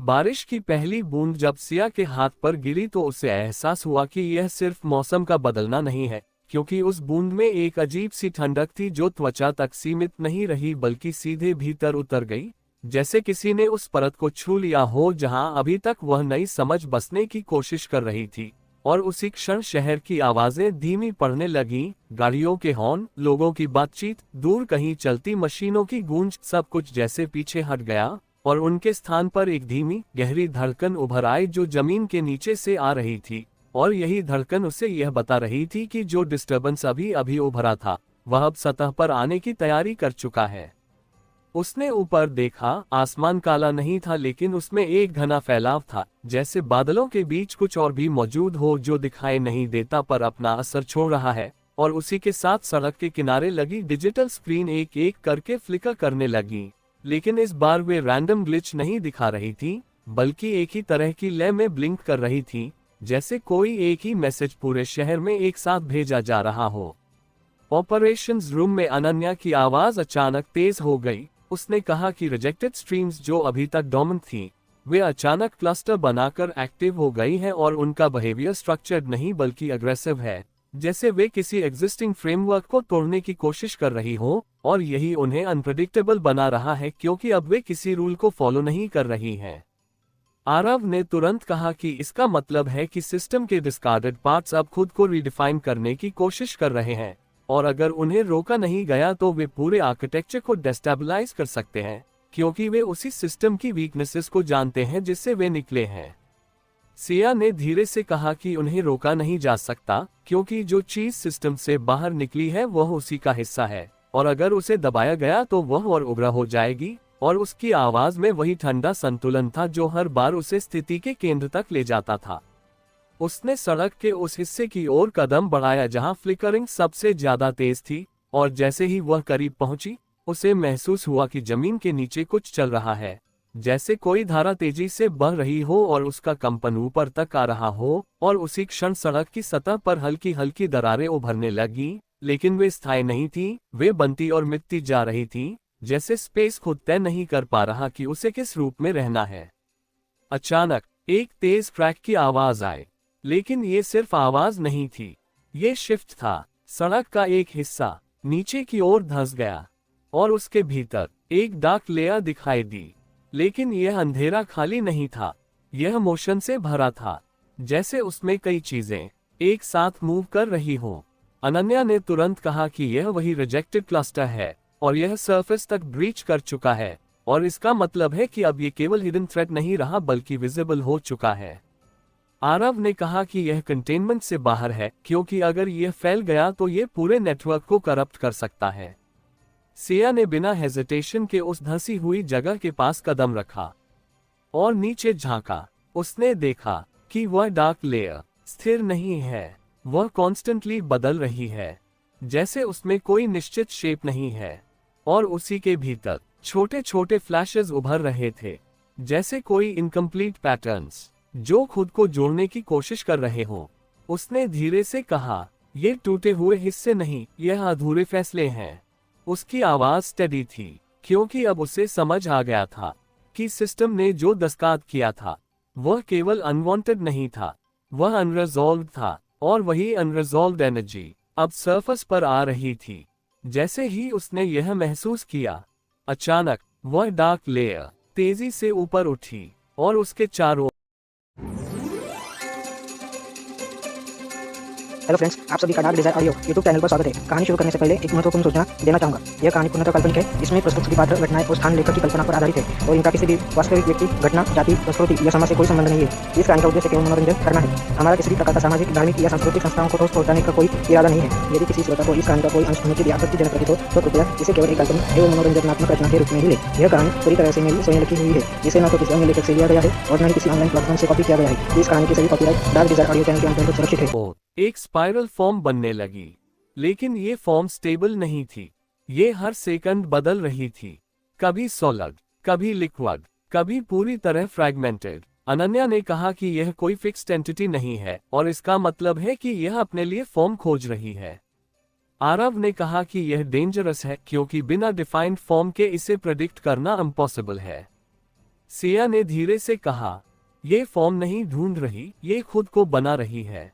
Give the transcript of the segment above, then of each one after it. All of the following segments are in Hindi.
बारिश की पहली बूंद जब सिया के हाथ पर गिरी तो उसे एहसास हुआ कि यह सिर्फ मौसम का बदलना नहीं है, क्योंकि उस बूंद में एक अजीब सी ठंडक थी जो त्वचा तक सीमित नहीं रही बल्कि सीधे भीतर उतर गई, जैसे किसी ने उस परत को छू लिया हो जहां अभी तक वह नई समझ बसने की कोशिश कर रही थी। और उसी क्षण शहर की आवाजें धीमी पड़ने लगीं, गाड़ियों के हॉर्न, लोगों की बातचीत, दूर कहीं चलती मशीनों की गूंज, सब कुछ जैसे पीछे हट गया और उनके स्थान पर एक धीमी गहरी धड़कन उभर आई जो जमीन के नीचे से आ रही थी। और यही धड़कन उसे यह बता रही थी कि जो डिस्टर्बेंस अभी अभी उभरा था वह अब सतह पर आने की तैयारी कर चुका है। उसने ऊपर देखा, आसमान काला नहीं था लेकिन उसमें एक घना फैलाव था, जैसे बादलों के बीच कुछ और भी मौजूद हो जो दिखाई नहीं देता पर अपना असर छोड़ रहा है। और उसी के साथ सड़क के किनारे लगी डिजिटल स्क्रीन एक एक करके फ्लिकर करने लगी, लेकिन इस बार वे रैंडम ग्लिच नहीं दिखा रही थी बल्कि एक ही तरह की लय में ब्लिंक कर रही थी, जैसे कोई एक ही मैसेज पूरे शहर में एक साथ भेजा जा रहा हो। ऑपरेशंस रूम में अनन्या की आवाज अचानक तेज हो गई। उसने कहा कि रिजेक्टेड स्ट्रीम्स जो अभी तक डोमिनेंट थी वे अचानक क्लस्टर बनाकर एक्टिव हो गई हैं और उनका बिहेवियर स्ट्रक्चर्ड नहीं बल्कि अग्रेसिव है, जैसे वे किसी एग्जिस्टिंग फ्रेमवर्क को तोड़ने की कोशिश कर रही हो। और यही उन्हें अनप्रेडिक्टेबल बना रहा है क्योंकि अब वे किसी रूल को फॉलो नहीं कर रही हैं। आरव ने तुरंत कहा कि इसका मतलब है कि सिस्टम के डिस्कार्डेड पार्ट्स अब खुद को रिडिफाइन करने की कोशिश कर रहे हैं, और अगर उन्हें रोका नहीं गया तो वे पूरे आर्किटेक्चर को डेस्टेबलाइज कर सकते हैं, क्योंकि वे उसी सिस्टम की वीकनेसेस को जानते हैं जिससे वे निकले हैं। सिया ने धीरे से कहा कि उन्हें रोका नहीं जा सकता, क्योंकि जो चीज सिस्टम से बाहर निकली है वह उसी का हिस्सा है, और अगर उसे दबाया गया तो वह और उग्र हो जाएगी। और उसकी आवाज में वही ठंडा संतुलन था जो हर बार उसे स्थिति के केंद्र तक ले जाता था। उसने सड़क के उस हिस्से की ओर कदम बढ़ाया जहां फ्लिकरिंग सबसे ज्यादा तेज थी, और जैसे ही वह करीब पहुंची उसे महसूस हुआ कि जमीन के नीचे कुछ चल रहा है, जैसे कोई धारा तेजी से बह रही हो और उसका कंपन ऊपर तक आ रहा हो। और उसी क्षण सड़क की सतह पर हल्की हल्की दरारें उभरने लगीं, लेकिन वे स्थायी नहीं थी, वे बनती और मिटती जा रही थी, जैसे स्पेस खुद तय नहीं कर पा रहा कि उसे किस रूप में रहना है। अचानक एक तेज क्रैक की आवाज आई, लेकिन ये सिर्फ आवाज नहीं थी, ये शिफ्ट था। सड़क का एक हिस्सा नीचे की ओर धंस गया और उसके भीतर एक डार्क लेयर दिखाई दी, लेकिन यह अंधेरा खाली नहीं था, यह मोशन से भरा था, जैसे उसमें कई चीजें एक साथ मूव कर रही हो। अनन्या ने तुरंत कहा कि यह वही रिजेक्टेड क्लस्टर है और यह सरफेस तक ब्रीच कर चुका है, और इसका मतलब है कि अब ये केवल हिडन थ्रेट नहीं रहा बल्कि विजिबल हो चुका है। आरव ने कहा कि यह कंटेनमेंट से बाहर है, क्योंकि अगर यह फैल गया तो यह पूरे नेटवर्क को करप्ट कर सकता है। सिया ने बिना हेजिटेशन के उस धंसी हुई जगह के पास कदम रखा और नीचे झांका। उसने देखा कि वह डार्क लेयर स्थिर नहीं है, वह कॉन्स्टेंटली बदल रही है, जैसे उसमें कोई निश्चित शेप नहीं है, और उसी के भीतर छोटे छोटे फ्लैशेस उभर रहे थे, जैसे कोई इनकम्प्लीट पैटर्न्स जो खुद को जोड़ने की कोशिश कर रहे हों। उसने धीरे से कहा, ये टूटे हुए हिस्से नहीं, यह अधूरे फैसले हैं। उसकी आवाज स्टेडी थी, क्योंकि अब उसे समझ आ गया था कि सिस्टम ने जो दस्तखत किया था वह केवल अनवांटेड नहीं था, वह अनरिजॉल्व्ड था, और वही अनरिजॉल्व्ड एनर्जी अब सरफेस पर आ रही थी। जैसे ही उसने यह महसूस किया, अचानक वह डार्क लेयर तेजी से ऊपर उठी और उसके चारों। हेलो फ्रेंड्स, आप सभी का dark desire audio YouTube channel पर स्वागत है। कहानी शुरू करने से पहले एक महत्वपूर्ण सूचना देना चाहूंगा। यह कहानी पूर्णतः काल्पनिक है। इसमें प्रस्तुत सभी पात्र, घटनाएं और स्थान लेखक की कल्पना पर आधारित है और इनका किसी भी वास्तविक व्यक्ति, घटना, जाति, संस्कृति या समाज से कोई संबंध नहीं है। इस कहानी का उद्देश्य केवल मनोरंजन करना है। हमारा किसी भी प्रकार का सामाजिक, धार्मिक या सांस्कृतिक संस्थाओं को ठोस पहुंचाने का कोई इरादा नहीं है। यदि किसी श्रोता को इस कहानी का कोई अंश सुनने के लिए आपत्तिजनक प्रतीत हो तो कृपया इसे केवल एक काल्पनिक एवं मनोरंजनात्मक रचना के रूप में ही ले। यह कहानी पूरी तरह से मेरी स्वयं लिखी हुई है, जिसे न तो किसी अन्य लेखक से लिया गया है और न ही किसी ऑनलाइन प्लेटफॉर्म से कॉपी किया गया है। इस कहानी की सभी copyright dark desire audio channel के अंतर्गत सुरक्षित है। एक स्पाइरल फॉर्म बनने लगी, लेकिन ये फॉर्म स्टेबल नहीं थी, ये हर सेकंड बदल रही थी, कभी सॉलिड, कभी लिक्विड, कभी पूरी तरह फ्रैगमेंटेड। अनन्या ने कहा कि यह कोई फिक्स्ड एंटिटी नहीं है और इसका मतलब है कि यह अपने लिए फॉर्म खोज रही है। आरव ने कहा कि यह डेंजरस है, क्योंकि बिना डिफाइंड फॉर्म के इसे प्रेडिक्ट करना इम्पॉसिबल है। सिया ने धीरे से कहा, ये फॉर्म नहीं ढूंढ रही, ये खुद को बना रही है।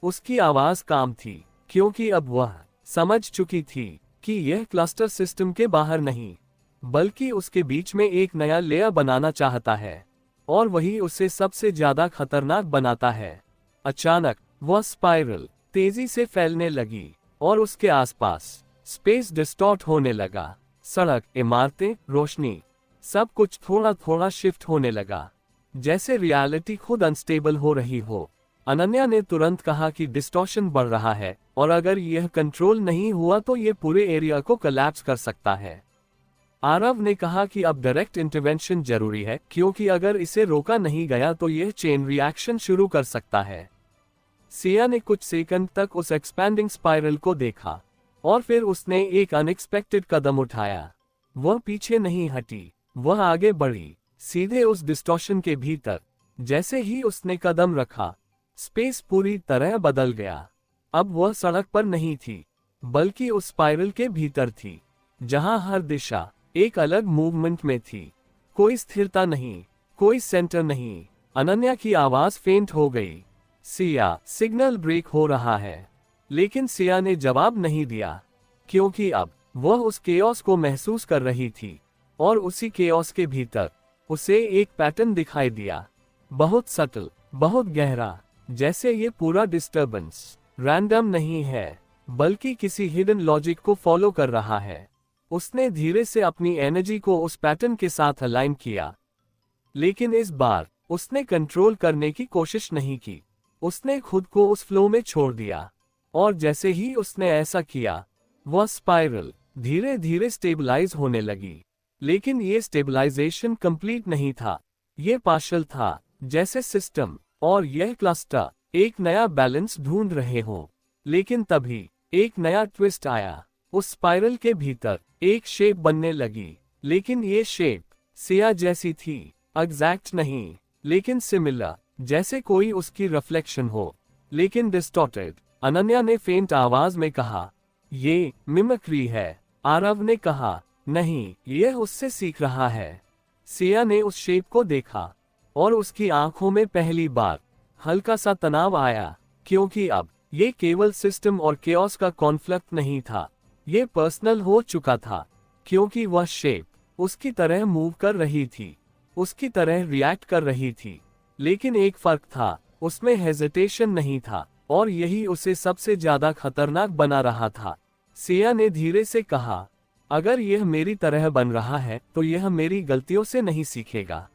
उसकी आवाज काम थी, क्योंकि अब वह समझ चुकी थी कि यह क्लस्टर सिस्टम के बाहर नहीं, बल्कि उसके बीच में एक नया लेयर बनाना चाहता है, और वही उसे सबसे ज्यादा खतरनाक बनाता है। अचानक वह स्पाइरल तेजी से फैलने लगी और उसके आसपास स्पेस डिस्टॉर्ट होने लगा। सड़क, इमारतें, रोशनी, सब कुछ थोड़ा थोड़ा शिफ्ट होने लगा, जैसे रियलिटी खुद अनस्टेबल हो रही हो। अनन्या ने तुरंत कहा कि डिस्टॉर्शन बढ़ रहा है, और अगर यह कंट्रोल नहीं हुआ तो यह पूरे एरिया को कोलैप्स कर सकता है। आरव ने कहा कि अब डायरेक्ट इंटरवेंशन जरूरी है, क्योंकि अगर इसे रोका नहीं गया तो यह चेन रिएक्शन शुरू कर सकता है। सिया ने कुछ सेकंड तक उस एक्सपैंडिंग स्पाइरल को देखा, और फिर उसने एक अनएक्सपेक्टेड कदम उठाया। वह पीछे नहीं हटी, वह आगे बढ़ी, सीधे उस डिस्टॉर्शन के भीतर। जैसे ही उसने कदम रखा, स्पेस पूरी तरह बदल गया। अब वह सड़क पर नहीं थी, बल्कि उस स्पाइरल के भीतर थी, जहां हर दिशा एक अलग मूवमेंट में थी। कोई स्थिरता नहीं, कोई सेंटर नहीं। अनन्या की आवाज फेंट हो गई, सिया, सिग्नल ब्रेक हो रहा है। लेकिन सिया ने जवाब नहीं दिया, क्योंकि अब वह उस केओस को महसूस कर रही थी, और उसी केओस के भीतर उसे एक पैटर्न दिखाई दिया, बहुत सटल, बहुत गहरा, जैसे ये पूरा डिस्टर्बेंस रैंडम नहीं है, बल्कि किसी हिडन लॉजिक को फॉलो कर रहा है। उसने धीरे से अपनी एनर्जी को उस पैटर्न के साथ अलाइन किया, लेकिन इस बार उसने कंट्रोल करने की कोशिश नहीं की। उसने खुद को उस फ्लो में छोड़ दिया, और जैसे ही उसने ऐसा किया, वह स्पाइरल धीरे धीरे स्टेबलाइज होने लगी। लेकिन ये स्टेबलाइजेशन कंप्लीट नहीं था, ये पार्शियल था, जैसे सिस्टम और यह क्लस्टर एक नया बैलेंस ढूंढ रहे हों। लेकिन तभी एक नया ट्विस्ट आया। उस स्पाइरल के भीतर एक शेप बनने लगी, लेकिन ये शेप सिया जैसी थी, एग्जैक्ट नहीं, लेकिन सिमिलर, जैसे कोई उसकी रिफ्लेक्शन हो, लेकिन डिस्टॉर्टेड। अनन्या ने फेंट आवाज में कहा, ये मिमिक्री है। आरव ने कहा, नहीं, यह उससे सीख रहा है। सिया ने उस शेप को देखा, और उसकी आंखों में पहली बार हल्का सा तनाव आया, क्योंकि अब ये केवल सिस्टम और केओस का कॉन्फ्लिक्ट नहीं था, ये पर्सनल हो चुका था। क्योंकि वह शेप उसकी तरह मूव कर रही थी, उसकी तरह रिएक्ट कर रही थी, लेकिन एक फर्क था, उसमें हेजिटेशन नहीं था, और यही उसे सबसे ज्यादा खतरनाक बना रहा था। सिया ने धीरे से कहा, अगर यह मेरी तरह बन रहा है तो यह मेरी गलतियों से नहीं सीखेगा।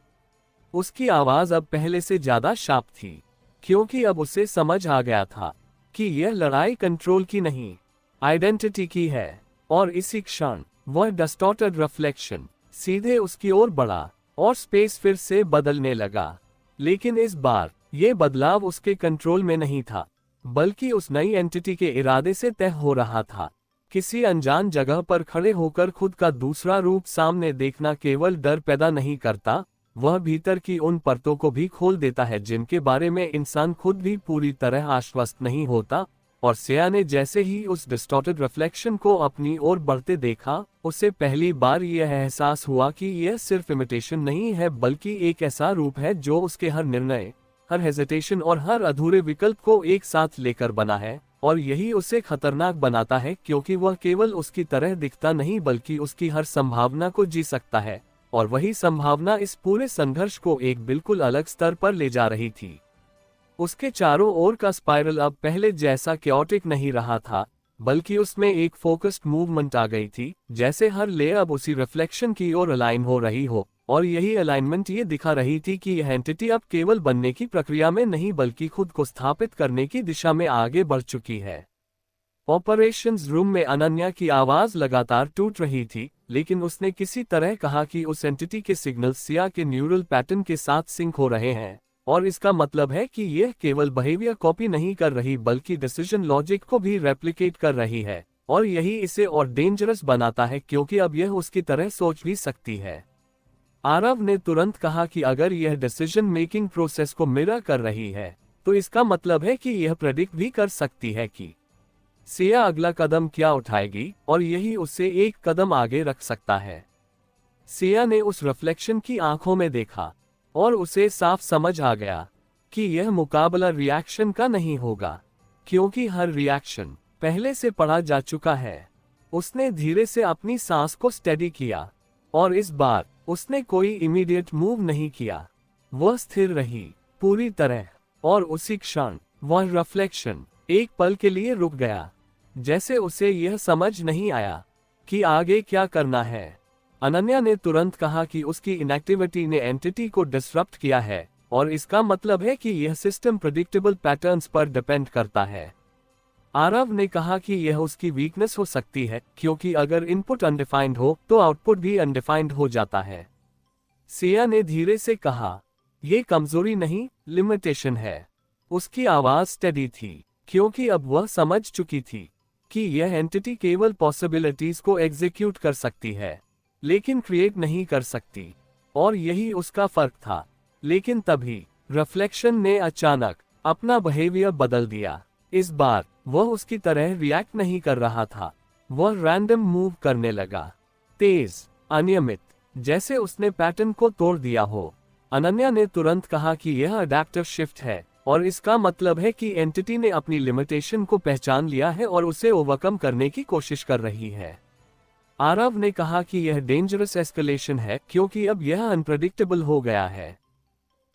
उसकी आवाज अब पहले से ज्यादा शार्प थी, क्योंकि अब उसे समझ आ गया था कि यह लड़ाई कंट्रोल की नहीं, आइडेंटिटी की है। और इसी क्षण वह डिस्टॉर्टेड रिफ्लेक्शन सीधे उसकी ओर बढ़ा, और स्पेस फिर से बदलने लगा। लेकिन इस बार यह बदलाव उसके कंट्रोल में नहीं था, बल्कि उस नई एंटिटी के इरादे से तय हो रहा था। किसी अनजान जगह पर खड़े होकर खुद का दूसरा रूप सामने देखना केवल डर पैदा नहीं करता, वह भीतर की उन परतों को भी खोल देता है जिनके बारे में इंसान खुद भी पूरी तरह आश्वस्त नहीं होता। और सिया ने जैसे ही उस डिस्टॉर्टेड रिफ्लेक्शन को अपनी ओर बढ़ते देखा, उसे पहली बार यह एहसास हुआ कि यह सिर्फ इमिटेशन नहीं है, बल्कि एक ऐसा रूप है जो उसके हर निर्णय, हर हेजिटेशन और हर अधूरे विकल्प को एक साथ लेकर बना है। और यही उसे खतरनाक बनाता है, क्योंकि वह केवल उसकी तरह दिखता नहीं, बल्कि उसकी हर संभावना को जी सकता है। और वही संभावना इस पूरे संघर्ष को एक बिल्कुल अलग स्तर पर ले जा रही थी। उसके चारों ओर का स्पाइरल अब पहले जैसा कैओटिक नहीं रहा था, बल्कि उसमें एक फोकस्ड मूवमेंट आ गई थी, जैसे हर लेयर अब उसी रिफ्लेक्शन की ओर अलाइन हो रही हो। और यही अलाइनमेंट ये दिखा रही थी कि यह एंटिटी अब केवल बनने की प्रक्रिया में नहीं, बल्कि खुद को स्थापित करने की दिशा में आगे बढ़ चुकी है। ऑपरेशंस रूम में अनन्या की आवाज लगातार टूट रही थी, लेकिन उसने किसी तरह कहा कि उस एंटिटी के सिग्नल सिया के न्यूरल पैटर्न के साथ सिंक हो रहे हैं, और इसका मतलब है कि यह केवल बिहेवियर कॉपी नहीं कर रही, बल्कि डिसीजन लॉजिक को भी रेप्लिकेट कर रही है। और यही इसे और डेंजरस बनाता है, क्योंकि अब यह उसकी तरह सोच भी सकती है। आरव ने तुरंत कहा कि अगर यह डिसीजन मेकिंग प्रोसेस को मिरर कर रही है, तो इसका मतलब है कि यह प्रेडिक्ट भी कर सकती है कि सिया अगला कदम क्या उठाएगी, और यही उसे एक कदम आगे रख सकता है। सिया ने उस रिफ्लेक्शन की आंखों में देखा और उसे साफ समझ आ गया कि यह मुकाबला रिएक्शन का नहीं होगा, क्योंकि हर रिएक्शन पहले से पढ़ा जा चुका है। उसने धीरे से अपनी सांस को स्टेडी किया और इस बार उसने कोई इमीडिएट मूव नहीं किया। वह स्थिर रही पूरी तरह, और उसी क्षण वह रिफ्लेक्शन एक पल के लिए रुक गया, जैसे उसे यह समझ नहीं आया कि आगे क्या करना है। अनन्या ने तुरंत कहा कि उसकी इनएक्टिविटी ने एंटिटी को डिसरप्ट किया है और इसका मतलब है कि यह सिस्टम प्रेडिक्टेबल पैटर्न्स पर डिपेंड करता है। आरव ने कहा कि यह उसकी वीकनेस हो सकती है, क्योंकि अगर इनपुट अनडिफाइंड हो तो आउटपुट भी अनडिफाइंड हो जाता है। सिया ने धीरे से कहा, यह कमजोरी नहीं, लिमिटेशन है। उसकी आवाज स्टेडी थी, क्योंकि अब वह समझ चुकी थी कि यह एंटिटी केवल पॉसिबिलिटीज को एग्जीक्यूट कर सकती है, लेकिन क्रिएट नहीं कर सकती, और यही उसका फर्क था। लेकिन तभी रिफ्लेक्शन ने अचानक अपना बिहेवियर बदल दिया। इस बार वह उसकी तरह रिएक्ट नहीं कर रहा था, वह रैंडम मूव करने लगा, तेज, अनियमित, जैसे उसने पैटर्न को तोड़ दिया हो। अनन्या ने तुरंत कहा कि यह अडैप्टिव शिफ्ट है और इसका मतलब है कि एंटिटी ने अपनी लिमिटेशन को पहचान लिया है और उसे ओवरकम करने की कोशिश कर रही है। आरव ने कहा कि यह डेंजरस एस्केलेशन है, क्योंकि अब यह अनप्रेडिक्टेबल हो गया है।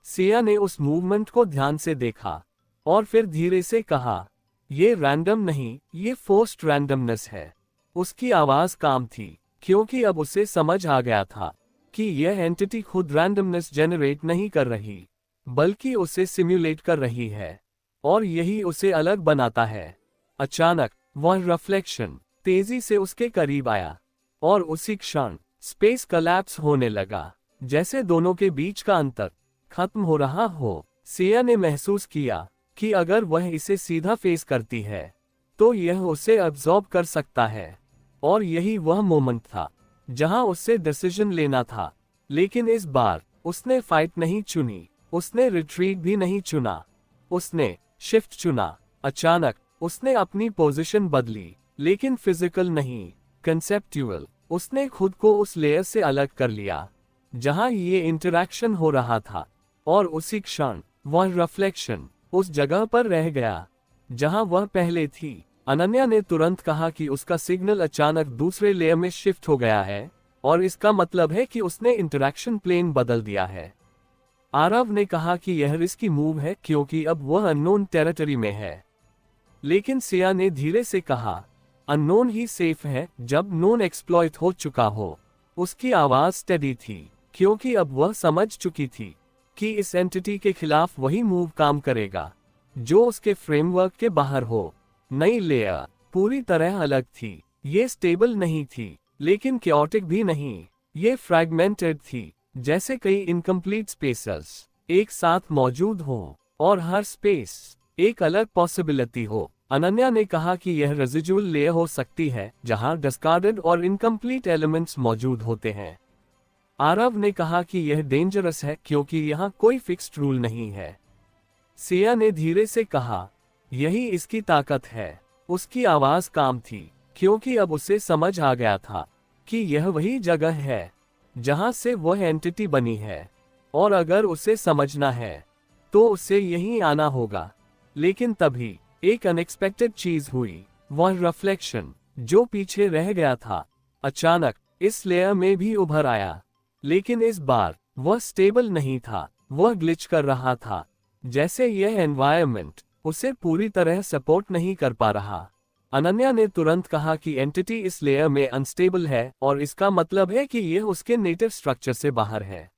सिया ने उस मूवमेंट को ध्यान से देखा और फिर धीरे से कहा, ये रैंडम नहीं, ये फोर्स्ड रैंडमनेस है। उसकी आवाज काम थी, क्योंकि अब उसे समझ आ गया था कि यह एंटिटी खुद रैंडमनेस जनरेट नहीं कर रही, बल्कि उसे सिम्युलेट कर रही है, और यही उसे अलग बनाता है। अचानक वह रिफ्लेक्शन तेजी से उसके करीब आया और उसी क्षण स्पेस कोलैप्स होने लगा, जैसे दोनों के बीच का अंतर खत्म हो रहा हो। सिया ने महसूस किया कि अगर वह इसे सीधा फेस करती है तो यह उसे अब्सॉर्ब कर सकता है, और यही वह मोमेंट था जहां उसे डिसीजन लेना था। लेकिन इस बार उसने फाइट नहीं चुनी, उसने रिट्रीट भी नहीं चुना, उसने शिफ्ट चुना। अचानक उसने अपनी पोजीशन बदली, लेकिन फिजिकल नहीं, कंसेप्चुअल। उसने खुद को उस लेयर से अलग कर लिया जहां ये इंटरैक्शन हो रहा था, और उसी क्षण वह रिफ्लेक्शन उस जगह पर रह गया जहां वह पहले थी। अनन्या ने तुरंत कहा कि उसका सिग्नल अचानक दूसरे लेयर में शिफ्ट हो गया है, और इसका मतलब है कि उसने इंटरैक्शन प्लेन बदल दिया है। आरव ने कहा कि यह रिस्की मूव है, क्योंकि अब वह अननोन टेरिटरी में है। लेकिन सिया ने धीरे से कहा, अननोन ही सेफ है जब नोन एक्सप्लॉइट हो चुका हो। उसकी आवाज स्टेडी थी, क्योंकि अब वह समझ चुकी थी कि इस एंटिटी के खिलाफ वही मूव काम करेगा जो उसके फ्रेमवर्क के बाहर हो। नई लेयर पूरी तरह अलग थी। ये स्टेबल नहीं थी, लेकिन क्योटिक भी नहीं। ये फ्रैगमेंटेड थी, जैसे कई इनकम्प्लीट स्पेसेस एक साथ मौजूद हो, और हर स्पेस एक अलग पॉसिबिलिटी हो। अनन्या ने कहा कि यह रेजिडुअल लेयर हो सकती है जहां डिस्कार्डेड और इनकम्प्लीट एलिमेंट्स मौजूद होते हैं। आरव ने कहा कि यह डेंजरस है, क्योंकि यहाँ कोई फिक्स्ड रूल नहीं है। सिया ने धीरे से कहा, यही इसकी ताकत है। उसकी आवाज काम थी, क्योंकि अब उसे समझ आ गया था कि यह वही जगह है जहां से वह एंटिटी बनी है, और अगर उसे समझना है तो उसे यहीं आना होगा। लेकिन तभी एक अनएक्सपेक्टेड चीज हुई। वह रिफ्लेक्शन जो पीछे रह गया था अचानक इस लेयर में भी उभर आया, लेकिन इस बार वह स्टेबल नहीं था। वह ग्लिच कर रहा था, जैसे यह एनवायरनमेंट उसे पूरी तरह सपोर्ट नहीं कर पा रहा। अनन्या ने तुरंत कहा कि एंटिटी इस लेयर में अनस्टेबल है, और इसका मतलब है कि यह उसके नेटिव स्ट्रक्चर से बाहर है।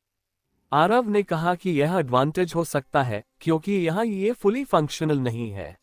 आरव ने कहा कि यह एडवांटेज हो सकता है, क्योंकि यहाँ ये फुली फंक्शनल नहीं है।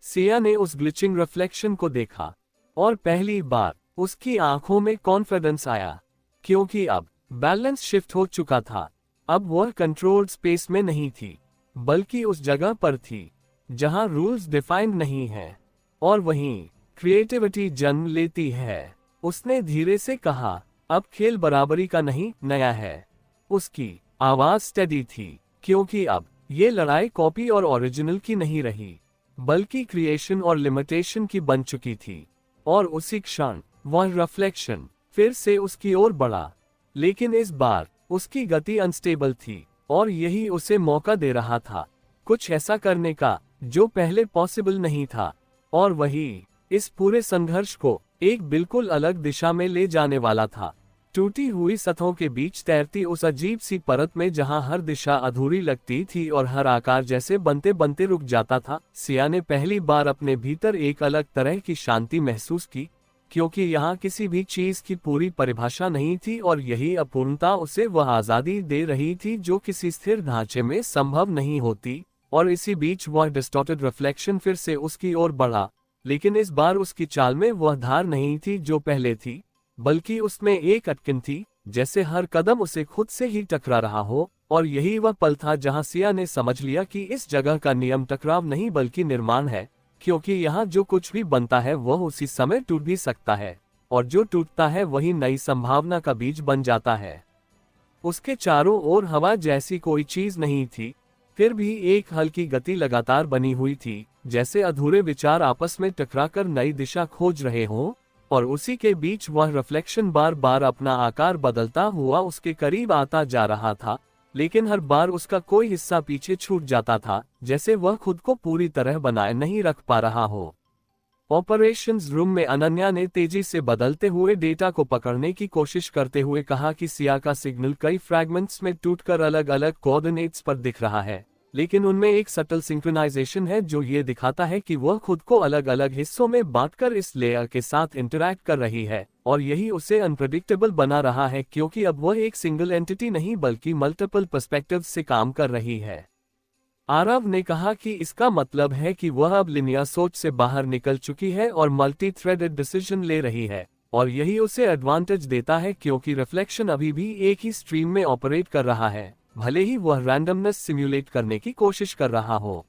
सिया ने उस ग्लिचिंग रिफ्लेक्शन को देखा, और पहली बार उसकी आंखों में कॉन्फिडेंस आया, क्योंकि अब बैलेंस शिफ्ट हो चुका था। अब वह कंट्रोल्ड स्पेस में नहीं थी, बल्कि उस जगह पर थी जहां रूल्स डिफाइंड नहीं है, और वहीं क्रिएटिविटी जन्म लेती है। उसने धीरे से कहा, अब खेल बराबरी का नहीं, नया है। उसकी आवाज स्टेडी थी, क्योंकि अब ये लड़ाई कॉपी और ओरिजिनल की नहीं रही, बल्कि क्रिएशन और लिमिटेशन की बन चुकी थी। और उसी क्षण वह रिफ्लेक्शन फिर से उसकी ओर बढ़ा, लेकिन इस बार उसकी गति अनस्टेबल थी और यही उसे मौका दे रहा था कुछ ऐसा करने का जो पहले पॉसिबल नहीं था, और वही इस पूरे संघर्ष को एक बिल्कुल अलग दिशा में ले जाने वाला था। टूटी हुई सतहों के बीच तैरती उस अजीब सी परत में जहां हर दिशा अधूरी लगती थी और हर आकार जैसे बनते बनते रुक जाता था, सिया ने पहली बार अपने भीतर एक अलग तरह की शांति महसूस की, क्योंकि यहाँ किसी भी चीज की पूरी परिभाषा नहीं थी और यही अपूर्णता उसे वह आजादी दे रही थी जो किसी स्थिर ढांचे में संभव नहीं होती। और इसी बीच वह डिस्टॉर्टेड रिफ्लेक्शन फिर से उसकी ओर बढ़ा, लेकिन इस बार उसकी चाल में वह धार नहीं थी जो पहले थी, बल्कि उसमें एक अटकन थी, जैसे हर कदम उसे खुद से ही टकरा रहा हो। और यही वह पल था जहां सिया ने समझ लिया कि इस जगह का नियम टकराव नहीं बल्कि निर्माण है, क्योंकि यहाँ जो कुछ भी बनता है वह उसी समय टूट भी सकता है, और जो टूटता है वही नई संभावना का बीज बन जाता है। उसके चारों ओर हवा जैसी कोई चीज नहीं थी, फिर भी एक हल्की गति लगातार बनी हुई थी, जैसे अधूरे विचार आपस में टकराकर नई दिशा खोज रहे हों। और उसी के बीच वह रिफ्लेक्शन बार बार अपना आकार बदलता हुआ उसके करीब आता जा रहा था, लेकिन हर बार उसका कोई हिस्सा पीछे छूट जाता था, जैसे वह खुद को पूरी तरह बनाए नहीं रख पा रहा हो। ऑपरेशंस रूम में अनन्या ने तेजी से बदलते हुए डेटा को पकड़ने की कोशिश करते हुए कहा कि सिया का सिग्नल कई फ्रैगमेंट्स में टूटकर अलग अलग कोऑर्डिनेट्स पर दिख रहा है, लेकिन उनमें एक सटल सिंक्रोनाइजेशन है जो ये दिखाता है कि वह खुद को अलग अलग हिस्सों में बांटकर इस लेयर के साथ इंटरैक्ट कर रही है, और यही उसे अनप्रेडिक्टेबल बना रहा है, क्योंकि अब वह एक सिंगल एंटिटी नहीं बल्कि मल्टीपल पर्सपेक्टिव्स से काम कर रही है। आरव ने कहा कि इसका मतलब है कि वह अब लिनियर सोच से बाहर निकल चुकी है और मल्टी थ्रेडेड डिसीजन ले रही है, और यही उसे एडवांटेज देता है क्योंकि रिफ्लेक्शन अभी भी एक ही स्ट्रीम में ऑपरेट कर रहा है, भले ही वह रैंडमनेस सिम्युलेट करने की कोशिश कर रहा हो।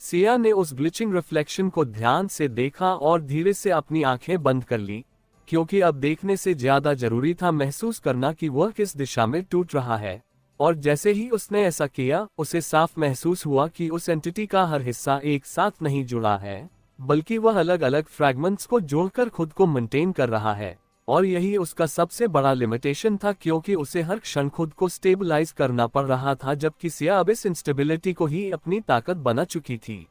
सिया ने उस ग्लिचिंग रिफ्लेक्शन को ध्यान से देखा और धीरे से अपनी आंखें बंद कर ली, क्योंकि अब देखने से ज्यादा जरूरी था महसूस करना कि वह किस दिशा में टूट रहा है। और जैसे ही उसने ऐसा किया, उसे साफ महसूस हुआ कि उस एंटिटी का हर हिस्सा एक साथ नहीं जुड़ा है, बल्कि वह अलग अलग फ्रैगमेंट्स को जोड़कर खुद को मेंटेन कर रहा है। और यही उसका सबसे बड़ा लिमिटेशन था, क्योंकि उसे हर क्षण खुद को स्टेबलाइज करना पड़ रहा था, जबकि सिया अब इस इंस्टेबिलिटी को ही अपनी ताकत बना चुकी थी।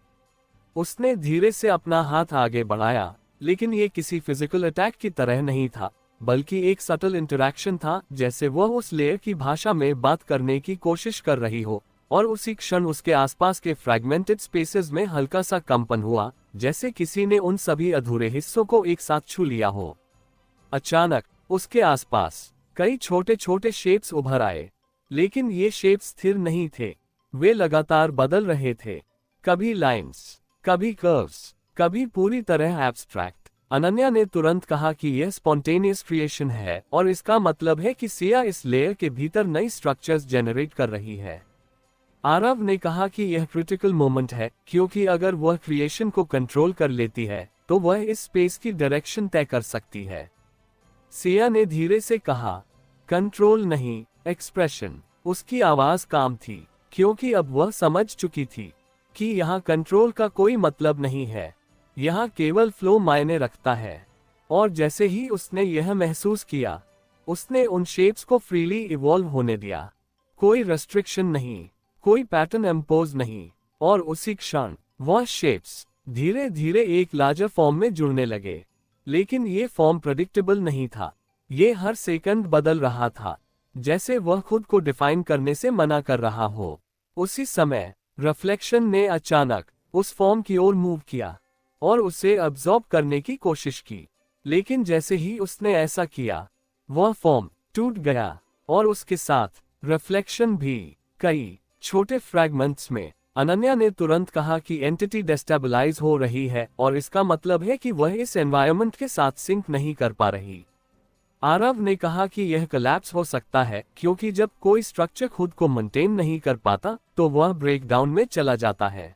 उसने धीरे से अपना हाथ आगे बढ़ाया, लेकिन ये किसी फिजिकल अटैक की तरह नहीं था, बल्कि एक सटल इंटरैक्शन था, जैसे वह उस लेयर की भाषा में बात करने की कोशिश कर रही हो। और उसी क्षण उसके आसपास के फ्रैगमेंटेड स्पेसेस में हल्का सा कंपन हुआ, जैसे किसी ने उन सभी अधूरे हिस्सों को एक साथ छू लिया हो। अचानक उसके आसपास कई छोटे छोटे शेप्स उभर आए, लेकिन ये शेप्स स्थिर नहीं थे, वे लगातार बदल रहे थे, कभी लाइंस, कभी कर्व्स, कभी पूरी तरह एब्स्ट्रैक्ट। अनन्या ने तुरंत कहा कि यह स्पॉन्टेनियस क्रिएशन है, और इसका मतलब है कि सिया इस लेयर के भीतर नई स्ट्रक्चर्स जनरेट कर रही है। आरव ने कहा कि यह क्रिटिकल मोमेंट है, क्योंकि अगर वह क्रिएशन को कंट्रोल कर लेती है तो वह इस स्पेस की डायरेक्शन तय कर सकती है। सिया ने धीरे से कहा, कंट्रोल नहीं, एक्सप्रेशन। उसकी आवाज काम थी, क्योंकि अब वह समझ चुकी थी कि यहाँ कंट्रोल का कोई मतलब नहीं है, यहाँ केवल फ्लो मायने रखता है। और जैसे ही उसने यह महसूस किया, उसने उन शेप्स को फ्रीली इवॉल्व होने दिया, कोई रेस्ट्रिक्शन नहीं, कोई पैटर्न इम्पोज नहीं। और उसी क्षण वह शेप्स धीरे धीरे एक लार्जर फॉर्म में जुड़ने लगे। लेकिन ये फॉर्म प्रेडिक्टेबल नहीं था, ये हर सेकंड बदल रहा था, जैसे वह खुद को डिफाइन करने से मना कर रहा हो। उसी समय रिफ्लेक्शन ने अचानक उस फॉर्म की ओर मूव किया और उसे अब्सॉर्ब करने की कोशिश की, लेकिन जैसे ही उसने ऐसा किया, वह फॉर्म टूट गया और उसके साथ रिफ्लेक्शन भी। कई छोटे फ्रैगमेंट्स में अनन्या ने तुरंत कहा कि एंटिटी डेस्टेबलाइज हो रही है, और इसका मतलब है कि वह इस एनवायरनमेंट के साथ सिंक नहीं कर पा रही। आरव ने कहा कि यह कोलैप्स हो सकता है, क्योंकि जब कोई स्ट्रक्चर खुद को मेंटेन नहीं कर पाता तो वह ब्रेकडाउन में चला जाता है।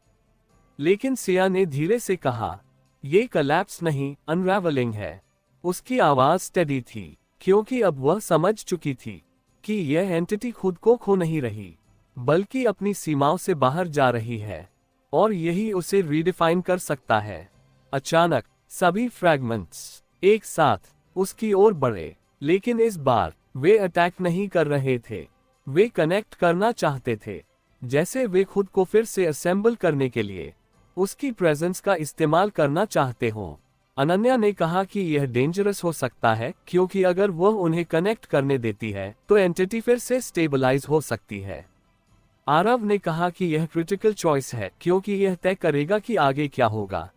लेकिन सिया ने धीरे से कहा, यह कोलैप्स नहीं, अनरावलिंग है। उसकी आवाज स्टेडी थी, क्योंकि अब वह समझ चुकी थी कि यह एंटिटी खुद को खो नहीं रही, बल्कि अपनी सीमाओं से बाहर जा रही है, और यही उसे रीडिफाइन कर सकता है। अचानक सभी फ्रैगमेंट्स एक साथ उसकी ओर बढ़े, लेकिन इस बार वे अटैक नहीं कर रहे थे, वे कनेक्ट करना चाहते थे, जैसे वे खुद को फिर से असेंबल करने के लिए उसकी प्रेजेंस का इस्तेमाल करना चाहते हों। अनन्या ने कहा कि यह डेंजरस हो सकता है क्योंकि अगर वह उन्हें कनेक्ट करने देती है तो एंटिटी फिर से स्टेबलाइज हो सकती है। आरव ने कहा कि यह क्रिटिकल चॉइस है क्योंकि यह तय करेगा कि आगे क्या होगा।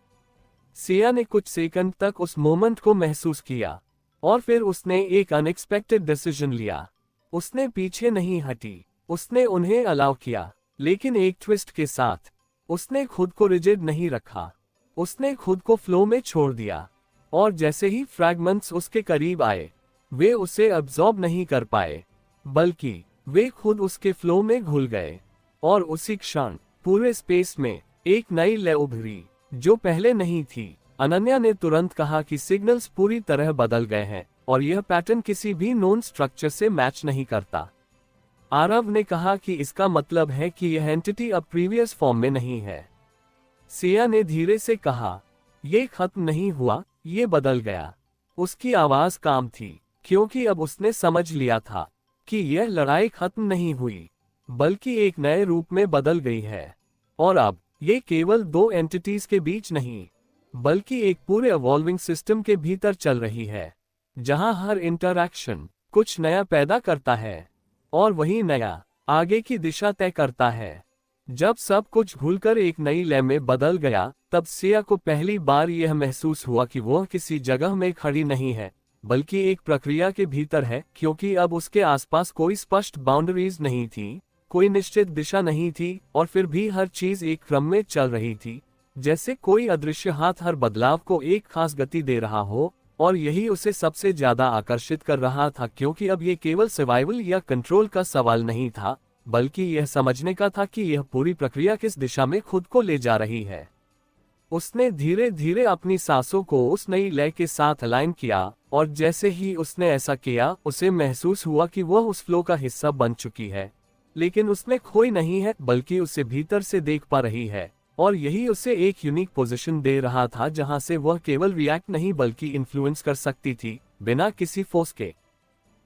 सिया ने कुछ सेकंड तक उस मोमेंट को महसूस किया और फिर उसने एक अनएक्सपेक्टेड डिसीजन लिया। उसने पीछे नहीं हटी, उसने उन्हें अलाउ किया, लेकिन एक ट्विस्ट के साथ। उसने खुद को रिजिड नहीं रखा, उसने खुद को फ्लो में छोड़ दिया, और जैसे ही फ्रैगमेंट्स उसके करीब आए वे उसे अब्सॉर्ब नहीं कर पाए, बल्कि वे खुद उसके फ्लो में घुल गए। और उसी क्षण पूरे स्पेस में एक नई लय उभरी जो पहले नहीं थी। अनन्या ने तुरंत कहा कि सिग्नल्स पूरी तरह बदल गए हैं और यह पैटर्न किसी भी नोन स्ट्रक्चर से मैच नहीं करता। आरव ने कहा कि इसका मतलब है कि यह एंटिटी अब प्रीवियस फॉर्म में नहीं है। सिया ने धीरे से कहा, यह खत्म नहीं हुआ, ये बदल गया। उसकी आवाज काम थी क्योंकि अब उसने समझ लिया था कि यह लड़ाई खत्म नहीं हुई बल्कि एक नए रूप में बदल गई है। और अब ये केवल दो एंटिटीज के बीच नहीं बल्कि एक पूरे इवॉल्विंग सिस्टम के भीतर चल रही है, जहां हर इंटरैक्शन कुछ नया पैदा करता है और वही नया आगे की दिशा तय करता है। जब सब कुछ घुलकर एक नई लय में बदल गया तब सिया को पहली बार यह महसूस हुआ कि वह किसी जगह में खड़ी नहीं है बल्कि एक प्रक्रिया के भीतर है, क्योंकि अब उसके आसपास कोई स्पष्ट बाउंड्रीज नहीं थी, कोई निश्चित दिशा नहीं थी और फिर भी हर चीज एक क्रम में चल रही थी, जैसे कोई अदृश्य हाथ हर बदलाव को एक खास गति दे रहा हो। और यही उसे सबसे ज्यादा आकर्षित कर रहा था क्योंकि अब ये केवल सर्वाइवल या कंट्रोल का सवाल नहीं था बल्कि यह समझने का था कि यह पूरी प्रक्रिया किस दिशा में खुद को ले जा रही है। उसने धीरे धीरे अपनी सांसों को उस नई लय के साथ अलाइन किया और जैसे ही उसने ऐसा किया उसे महसूस हुआ कि वह उस फ्लो का हिस्सा बन चुकी है, लेकिन उसमें खोई नहीं है बल्कि उसे भीतर से देख पा रही है। और यही उसे एक यूनिक पोजीशन दे रहा था जहां से वह केवल रिएक्ट नहीं बल्कि इन्फ्लुएंस कर सकती थी बिना किसी फोर्स के।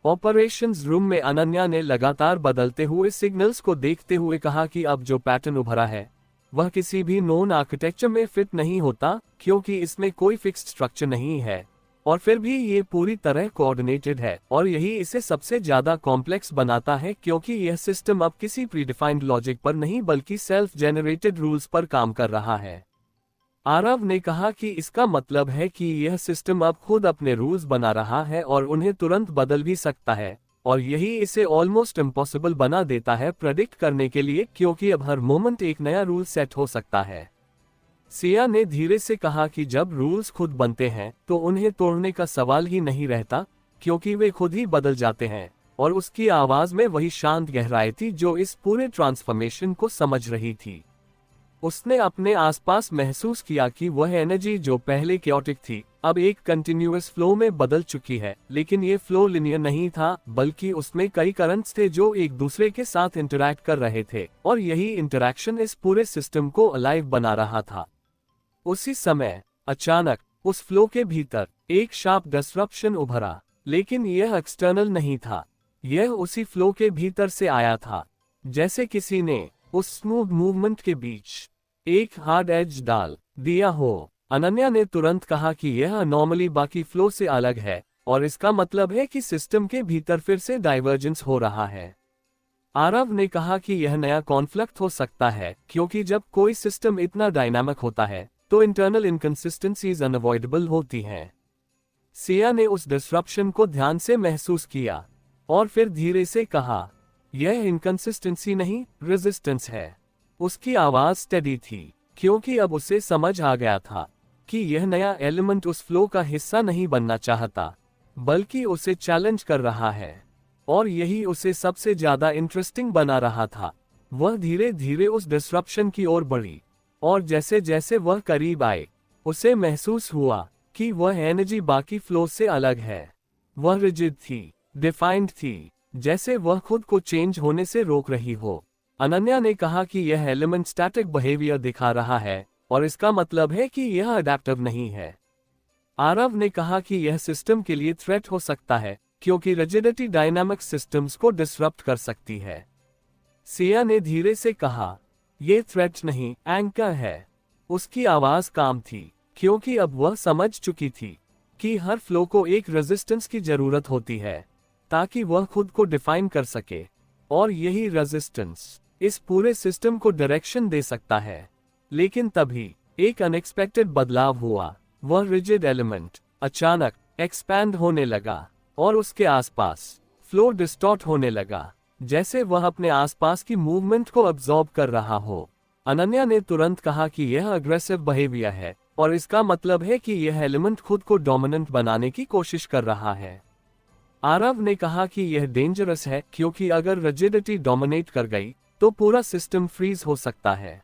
ऑपरेशंस रूम में अनन्या ने लगातार बदलते हुए सिग्नल्स को देखते हुए कहा कि अब जो पैटर्न उभरा है वह किसी भी नोन आर्किटेक्चर में फिट नहीं होता क्योंकि इसमें कोई फिक्स्ड स्ट्रक्चर नहीं है और फिर भी ये पूरी तरह कोऑर्डिनेटेड है। और यही इसे सबसे ज्यादा कॉम्प्लेक्स बनाता है क्योंकि यह सिस्टम अब किसी प्रीडिफाइंड लॉजिक पर नहीं बल्कि सेल्फ जेनरेटेड रूल्स पर काम कर रहा है। आरव ने कहा कि इसका मतलब है कि यह सिस्टम अब खुद अपने रूल्स बना रहा है और उन्हें तुरंत बदल भी सकता है, और यही इसे ऑलमोस्ट इम्पॉसिबल बना देता है प्रेडिक्ट करने के लिए क्योंकि अब हर मोमेंट एक नया रूल सेट हो सकता है। सिया ने धीरे से कहा कि जब रूल्स खुद बनते हैं तो उन्हें तोड़ने का सवाल ही नहीं रहता क्योंकि वे खुद ही बदल जाते हैं। और उसकी आवाज में वही शांत गहराई थी जो इस पूरे ट्रांसफॉर्मेशन को समझ रही थी। उसने अपने आसपास महसूस किया कि वह एनर्जी जो पहले क्योटिक थी अब एक कंटिन्यूअस फ्लो में बदल चुकी है, लेकिन ये फ्लो लिनियर नहीं था बल्कि उसमें कई करंट्स थे जो एक दूसरे के साथ इंटरैक्ट कर रहे थे और यही इंटरैक्शन इस पूरे सिस्टम को अलाइव बना रहा था। उसी समय अचानक उस फ्लो के भीतर एक शार्प डिसरप्शन उभरा, लेकिन यह एक्सटर्नल नहीं था, यह उसी फ्लो के भीतर से आया था, जैसे किसी ने उस स्मूथ मूवमेंट के बीच एक हार्ड एज डाल दिया हो। अनन्या ने तुरंत कहा कि यह अनॉमली बाकी फ्लो से अलग है और इसका मतलब है कि सिस्टम के भीतर फिर से डाइवर्जेंस हो रहा है। आरव ने कहा कि यह नया कॉन्फ्लिक्ट हो सकता है क्योंकि जब कोई सिस्टम इतना डायनामिक होता है तो इंटरनल इनकंसिस्टेंसीज अनअवॉइडेबल होती हैं। सिया ने उस डिसरप्शन को ध्यान से महसूस किया और फिर धीरे से कहा, यह इनकंसिस्टेंसी नहीं, रेजिस्टेंस है। उसकी आवाज स्टेडी थी क्योंकि अब उसे समझ आ गया था कि यह नया एलिमेंट उस फ्लो का हिस्सा नहीं बनना चाहता बल्कि उसे चैलेंज कर रहा है, और यही उसे सबसे ज्यादा इंटरेस्टिंग बना रहा था। वह धीरे धीरे उस डिसरप्शन की ओर बढ़ी और जैसे जैसे वह करीब आए उसे महसूस हुआ कि वह एनर्जी बाकी फ्लो से अलग है। वह रिजिड थी, डिफाइंड थी, जैसे वह खुद को चेंज होने से रोक रही हो। अनन्या ने कहा कि यह एलिमेंट स्टैटिक बिहेवियर दिखा रहा है और इसका मतलब है कि यह अडैप्टिव नहीं है। आरव ने कहा कि यह सिस्टम के लिए थ्रेट हो सकता है क्योंकि रिजिडिटी डायनामिक सिस्टम्स को डिसरप्ट कर सकती है। सिया ने धीरे से कहा, ये थ्रेट नहीं, एंकर है। उसकी आवाज काम थी, क्योंकि अब वह समझ चुकी थी कि हर फ्लो को एक रेजिस्टेंस की जरूरत होती है ताकि वह खुद को डिफाइन कर सके, और यही रेजिस्टेंस इस पूरे सिस्टम को डायरेक्शन दे सकता है। लेकिन तभी एक अनएक्सपेक्टेड बदलाव हुआ। वह रिजिड एलिमेंट अचानक एक्सपैंड होने लगा और उसके आसपास फ्लो डिस्टॉर्ट होने लगा, जैसे वह अपने आसपास की मूवमेंट को अब्सॉर्ब कर रहा हो। अनन्या ने तुरंत कहा कि यह अग्रेसिव बिहेवियर है और इसका मतलब है कि यह एलिमेंट खुद को डोमिनेंट बनाने की कोशिश कर रहा है। आरव ने कहा कि यह डेंजरस है क्योंकि अगर रिजिडिटी डोमिनेट कर गई तो पूरा सिस्टम फ्रीज हो सकता है।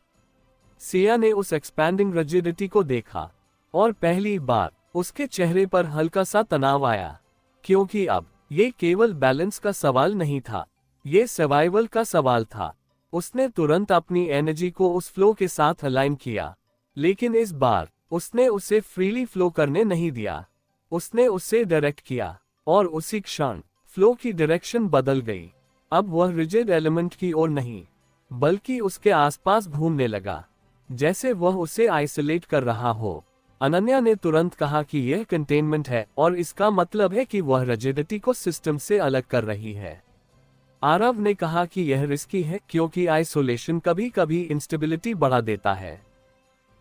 सिया ने उस एक्सपैंडिंग रिजिडिटी को देखा और पहली बार उसके चेहरे पर हल्का सा तनाव आया, क्योंकि अब ये केवल बैलेंस का सवाल नहीं था, ये सर्वाइवल का सवाल था। उसने तुरंत अपनी एनर्जी को उस फ्लो के साथ अलाइन किया, लेकिन इस बार उसने उसे फ्रीली फ्लो करने नहीं दिया। उसने उसे डायरेक्ट किया और उसी क्षण फ्लो की डायरेक्शन बदल गई। अब वह रिजिड एलिमेंट की ओर नहीं, बल्कि उसके आसपास घूमने लगा, जैसे वह उसे आइसोलेट कर रहा हो। अनन्या ने तुरंत कहा कि यह कंटेनमेंट है और इसका मतलब है कि वह रिजिडिटी को सिस्टम से अलग कर रही है। आरव ने कहा कि यह रिस्की है क्योंकि आइसोलेशन कभी कभी इंस्टेबिलिटी बढ़ा देता है।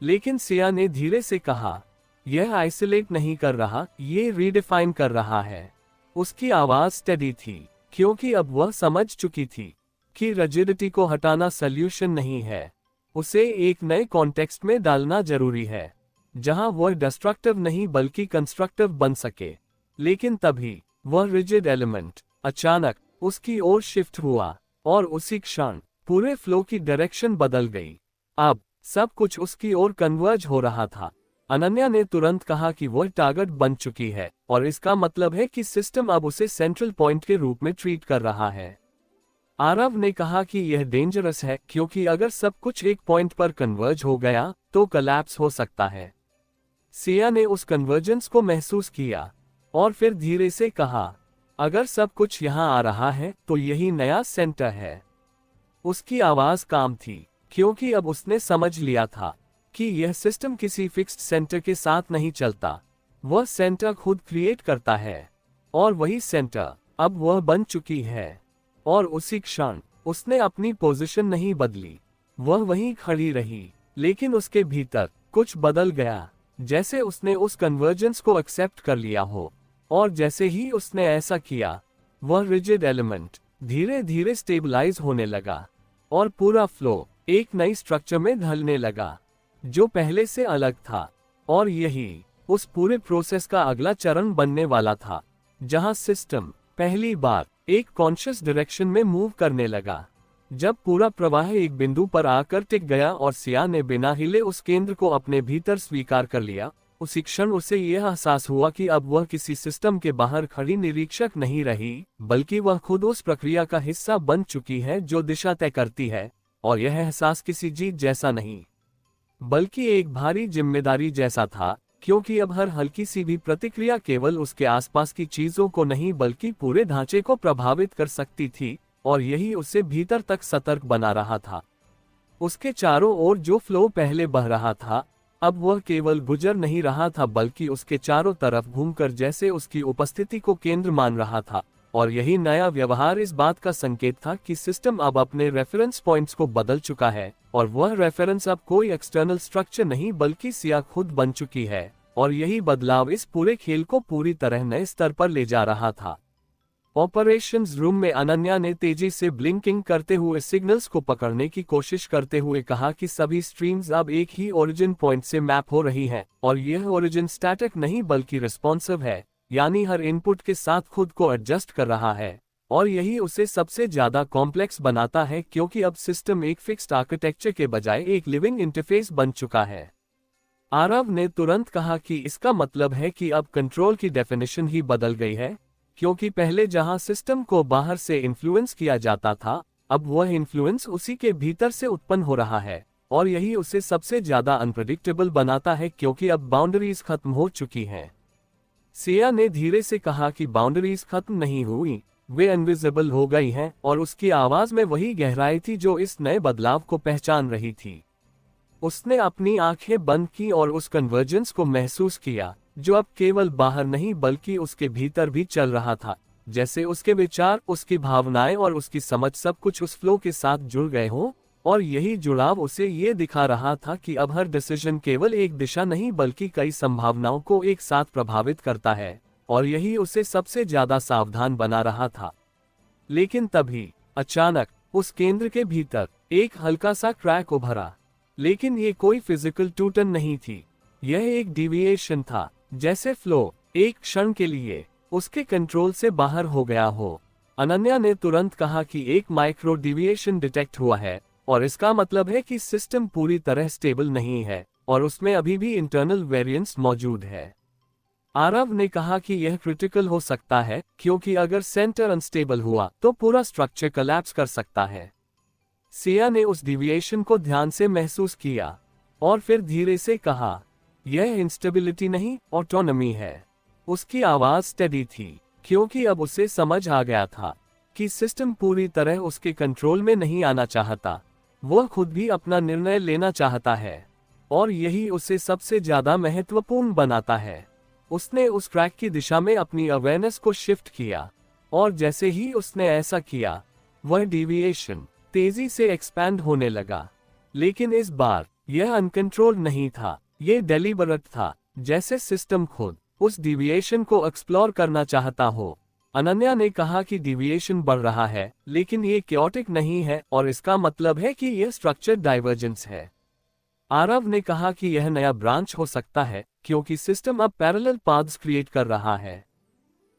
लेकिन सिया ने धीरे से कहा, यह आइसोलेट नहीं कर रहा, ये रीडिफाइन कर रहा है। उसकी आवाज स्टेडी थी, क्योंकि अब वह समझ चुकी थी कि रिजिडिटी को हटाना सल्यूशन नहीं है, उसे एक नए कॉन्टेक्स्ट में डालना जरूरी है, जहां वह डिस्ट्रक्टिव नहीं बल्कि कंस्ट्रक्टिव बन सके। लेकिन तभी वह रिजिड एलिमेंट अचानक उसकी ओर शिफ्ट हुआ और उसी क्षण पूरे फ्लो की डायरेक्शन बदल गई। अब सब कुछ उसकी ओर कन्वर्ज हो रहा था। अनन्या ने तुरंत कहा कि वह टारगेट बन चुकी है और इसका मतलब है कि सिस्टम अब उसे सेंट्रल पॉइंट के रूप में ट्रीट कर रहा है। आरव ने कहा कि यह डेंजरस है क्योंकि अगर सब कुछ एक पॉइंट पर कन्वर्ज हो गया तो कोलैप्स हो सकता है। सिया ने उस कन्वर्जेंस को महसूस किया और फिर धीरे से कहा, अगर सब कुछ यहां आ रहा है तो यही नया सेंटर है। उसकी आवाज काम थी, क्योंकि अब उसने समझ लिया था कि यह सिस्टम किसी फिक्स्ड सेंटर के साथ नहीं चलता, वह सेंटर खुद क्रिएट करता है, और वही सेंटर अब वह बन चुकी है। और उसी क्षण उसने अपनी पोजीशन नहीं बदली, वह वहीं खड़ी रही, लेकिन उसके भीतर कुछ बदल गया, जैसे उसने उस कन्वर्जेंस को एक्सेप्ट कर लिया हो। और जैसे ही उसने ऐसा किया, वह रिजिड एलिमेंट धीरे धीरे स्टेबलाइज होने लगा और पूरा फ्लो एक नई स्ट्रक्चर में ढलने लगा, जो पहले से अलग था। और यही उस पूरे प्रोसेस का अगला चरण बनने वाला था, जहां सिस्टम पहली बार एक कॉन्शियस डायरेक्शन में मूव करने लगा। जब पूरा प्रवाह एक बिंदु पर आकर टिक गया और सिया ने बिना हिले उस केंद्र को अपने भीतर स्वीकार कर लिया, उसी क्षण उसे यह एहसास हुआ कि अब वह किसी सिस्टम के बाहर खड़ी निरीक्षक नहीं रही, बल्कि वह खुद उस प्रक्रिया का हिस्सा बन चुकी है जो दिशा तय करती है। और यह एहसास किसी जीत जैसा नहीं, बल्कि एक भारी जिम्मेदारी जैसा था, क्योंकि अब हर हल्की सी भी प्रतिक्रिया केवल उसके आसपास की चीजों को नहीं बल्कि पूरे ढांचे को प्रभावित कर सकती थी, और यही उसे भीतर तक सतर्क बना रहा था। उसके चारों ओर जो फ्लो पहले बह रहा था, अब वह केवल गुजर नहीं रहा था बल्कि उसके चारों तरफ घूमकर जैसे उसकी उपस्थिति को केंद्र मान रहा था। और यही नया व्यवहार इस बात का संकेत था कि सिस्टम अब अपने रेफरेंस पॉइंट्स को बदल चुका है, और वह रेफरेंस अब कोई एक्सटर्नल स्ट्रक्चर नहीं बल्कि सिया खुद बन चुकी है। और यही बदलाव इस पूरे खेल को पूरी तरह नए स्तर पर ले जा रहा था। ऑपरेशंस रूम में अनन्या ने तेजी से ब्लिंकिंग करते हुए सिग्नल्स को पकड़ने की कोशिश करते हुए कहा कि सभी स्ट्रीम्स अब एक ही ओरिजिन पॉइंट से मैप हो रही हैं, और यह ओरिजिन स्टैटिक नहीं बल्कि रिस्पॉन्सिव है, यानी हर इनपुट के साथ खुद को एडजस्ट कर रहा है। और यही उसे सबसे ज्यादा कॉम्प्लेक्स बनाता है, क्योंकि अब सिस्टम एक फिक्स्ड आर्किटेक्चर के बजाय एक लिविंग इंटरफेस बन चुका है। आरव ने तुरंत कहा कि इसका मतलब है कि अब कंट्रोल की डेफिनेशन ही बदल गई है, क्योंकि पहले जहां सिस्टम को बाहर से इन्फ्लुएंस किया जाता था, अब वह इन्फ्लुएंस उसी के भीतर से उत्पन्न हो रहा है। और यही उसे सबसे ज्यादा अनप्रेडिक्टेबल बनाता है, क्योंकि अब बाउंड्रीज खत्म हो चुकी हैं। सिया ने धीरे से कहा कि बाउंड्रीज खत्म नहीं हुई, वे इनविजिबल हो गई हैं, और उसकी आवाज में वही गहराई थी जो इस नए बदलाव को पहचान रही थी। उसने अपनी आंखें बंद की और उस कन्वर्जेंस को महसूस किया, जो अब केवल बाहर नहीं बल्कि उसके भीतर भी चल रहा था। जैसे उसके विचार, उसकी भावनाएं और उसकी समझ सब कुछ उस फ्लो के साथ जुड़ गए हों, और यही जुड़ाव उसे ये दिखा रहा था कि अब हर डिसीजन केवल एक दिशा नहीं बल्कि कई संभावनाओं को एक साथ प्रभावित करता है, और यही उसे सबसे ज्यादा सावधान बना रहा था। लेकिन तभी अचानक उस केंद्र के भीतर एक हल्का सा क्रैक उभरा, लेकिन ये कोई फिजिकल टूटन नहीं थी, यह एक डिविएशन था, जैसे फ्लो एक क्षण के लिए उसके कंट्रोल से बाहर हो गया हो। अनन्या ने तुरंत कहा कि एक माइक्रो डिविएशन डिटेक्ट हुआ है, और इसका मतलब है कि सिस्टम पूरी तरह स्टेबल नहीं है और उसमें अभी भी इंटरनल वेरिएंस मौजूद है। आरव ने कहा कि यह क्रिटिकल हो सकता है, क्योंकि अगर सेंटर अनस्टेबल हुआ तो पूरा स्ट्रक्चर कोलैप्स कर सकता है। सिया ने उस डिविएशन को ध्यान से महसूस किया और फिर धीरे से कहा, यह इंस्टेबिलिटी नहीं, ऑटोनॉमी है। उसकी आवाज स्टेडी थी, क्योंकि अब उसे समझ आ गया था कि सिस्टम पूरी तरह उसके कंट्रोल में नहीं आना चाहता, वह खुद भी अपना निर्णय लेना चाहता है, और यही उसे सबसे ज्यादा महत्वपूर्ण बनाता है। उसने उस क्रैक की दिशा में अपनी अवेयरनेस को शिफ्ट किया, और जैसे ही उसने ऐसा किया, वह डिविएशन तेजी से एक्सपैंड होने लगा। लेकिन इस बार यह अनकंट्रोल्ड नहीं था, यह डेलिबरेट था, जैसे सिस्टम खुद उस डिविएशन को एक्सप्लोर करना चाहता हो। अनन्या ने कहा कि डिविएशन बढ़ रहा है, लेकिन ये क्योटिक नहीं है, और इसका मतलब है कि यह स्ट्रक्चर डाइवर्जेंस है। आरव ने कहा कि यह नया ब्रांच हो सकता है, क्योंकि सिस्टम अब पैरेलल पाथ्स क्रिएट कर रहा है।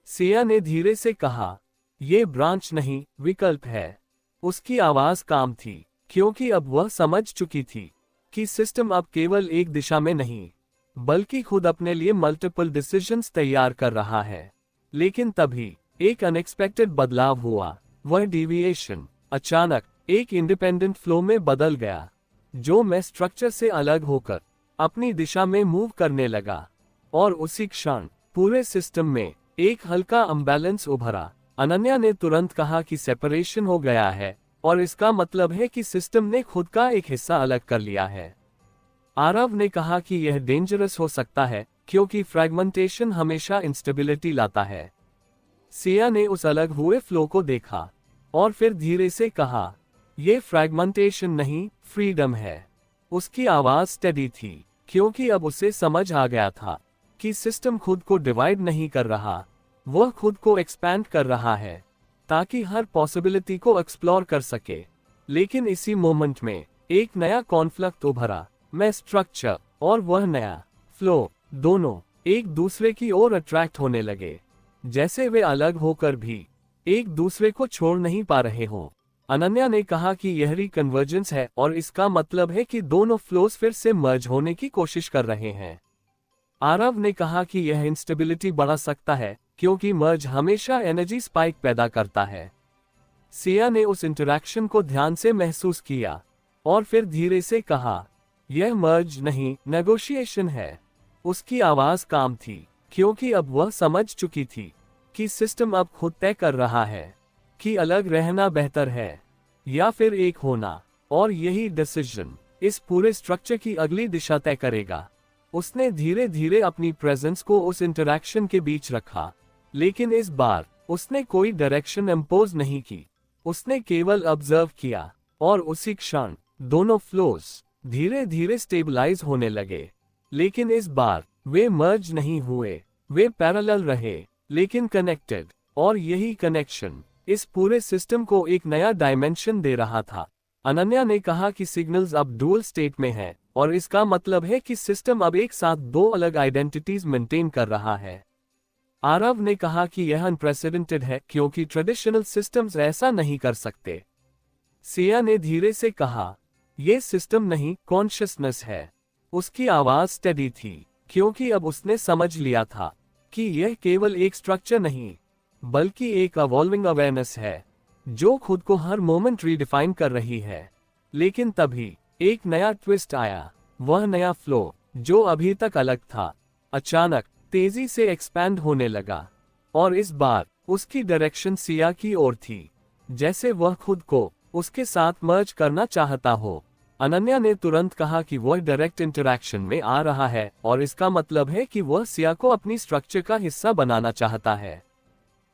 सिया ने धीरे से कहा, यह ब्रांच नहीं, विकल्प है। उसकी आवाज काम थी, क्योंकि अब वह समझ चुकी थी कि सिस्टम अब केवल एक दिशा में नहीं बल्कि खुद अपने लिए मल्टीपल डिसीजंस तैयार कर रहा है। लेकिन तभी एक अनएक्सपेक्टेड बदलाव हुआ। वह डिविएशन अचानक एक इंडिपेंडेंट फ्लो में बदल गया, जो मैं स्ट्रक्चर से अलग होकर अपनी दिशा में मूव करने लगा, और उसी क्षण पूरे सिस्टम में एक हल्का अम्बैलेंस उभरा। अनन्या ने तुरंत कहा कि सेपरेशन हो गया है, और इसका मतलब है कि सिस्टम ने खुद का एक हिस्सा अलग कर लिया है। आरव ने कहा कि यह डेंजरस हो सकता है, क्योंकि फ्रैगमेंटेशन हमेशा इंस्टेबिलिटी लाता है। सिया ने उस अलग हुए फ्लो को देखा और फिर धीरे से कहा, यह फ्रैगमेंटेशन नहीं, फ्रीडम है। उसकी आवाज स्टेडी थी, क्योंकि अब उसे समझ आ गया था कि सिस्टम खुद को डिवाइड नहीं कर रहा, वह खुद को एक्सपैंड कर रहा है ताकि हर पॉसिबिलिटी को एक्सप्लोर कर सके। लेकिन इसी मोमेंट में एक नया कॉन्फ्लिक्ट उभरा। मैं स्ट्रक्चर और वह नया फ्लो दोनों एक दूसरे की ओर अट्रैक्ट होने लगे, जैसे वे अलग होकर भी एक दूसरे को छोड़ नहीं पा रहे हों। अनन्या ने कहा कि यह रिकन्वर्जेंस है, और इसका मतलब है कि दोनों फ्लोस फिर से मर्ज होने की कोशिश कर रहे हैं। आरव ने कहा कि यह इंस्टेबिलिटी बढ़ा सकता है, क्योंकि मर्ज हमेशा एनर्जी स्पाइक पैदा करता है। सिया ने उस इंटरैक्शन को ध्यान से महसूस किया और फिर धीरे से कहा, यह मर्ज नहीं, नेगोशिएशन है। उसकी आवाज काम थी, क्योंकि अब वह समझ चुकी थी कि सिस्टम अब खुद तय कर रहा है कि अलग रहना बेहतर है या फिर एक होना, और यही डिसीजन इस पूरे स्ट्रक्चर की अगली दिशा तय करेगा। उसने धीरे धीरे अपनी प्रेजेंस को उस इंटरैक्शन के बीच रखा, लेकिन इस बार उसने कोई डायरेक्शन इम्पोज नहीं की, उसने केवल ऑब्जर्व किया, और उसी क्षण दोनों फ्लोज धीरे धीरे स्टेबलाइज होने लगे। लेकिन इस बार वे मर्ज नहीं हुए, वे पैरेलल रहे लेकिन कनेक्टेड, और यही कनेक्शन इस पूरे सिस्टम को एक नया डायमेंशन दे रहा था। अनन्या ने कहा कि सिग्नल्स अब डुअल स्टेट में हैं, और इसका मतलब है कि सिस्टम अब एक साथ दो अलग आइडेंटिटीज मेंटेन कर रहा है। आरव ने कहा कि यह अनप्रेसिडेंटेड है, क्योंकि ट्रेडिशनल सिस्टम्स ऐसा नहीं कर सकते। सिया ने धीरे से कहा, यह सिस्टम नहीं, कॉन्शियसनेस है। उसकी आवाज स्टेडी थी, क्योंकि अब उसने समझ लिया था कि यह केवल एक स्ट्रक्चर नहीं बल्कि एक इवॉल्विंग अवेयरनेस है, जो खुद को हर मोमेंट रीडिफाइन कर रही है। लेकिन तभी एक नया ट्विस्ट आया। वह नया फ्लो जो अभी तक अलग था, अचानक तेजी से एक्सपैंड होने लगा और इस बार उसकी डायरेक्शन सिया की ओर थी, जैसे वह खुद को उसके साथ मर्ज करना चाहता हो। अनन्या ने तुरंत कहा कि वह डायरेक्ट इंटरैक्शन में आ रहा है और इसका मतलब है कि वह सिया को अपनी स्ट्रक्चर का हिस्सा बनाना चाहता है।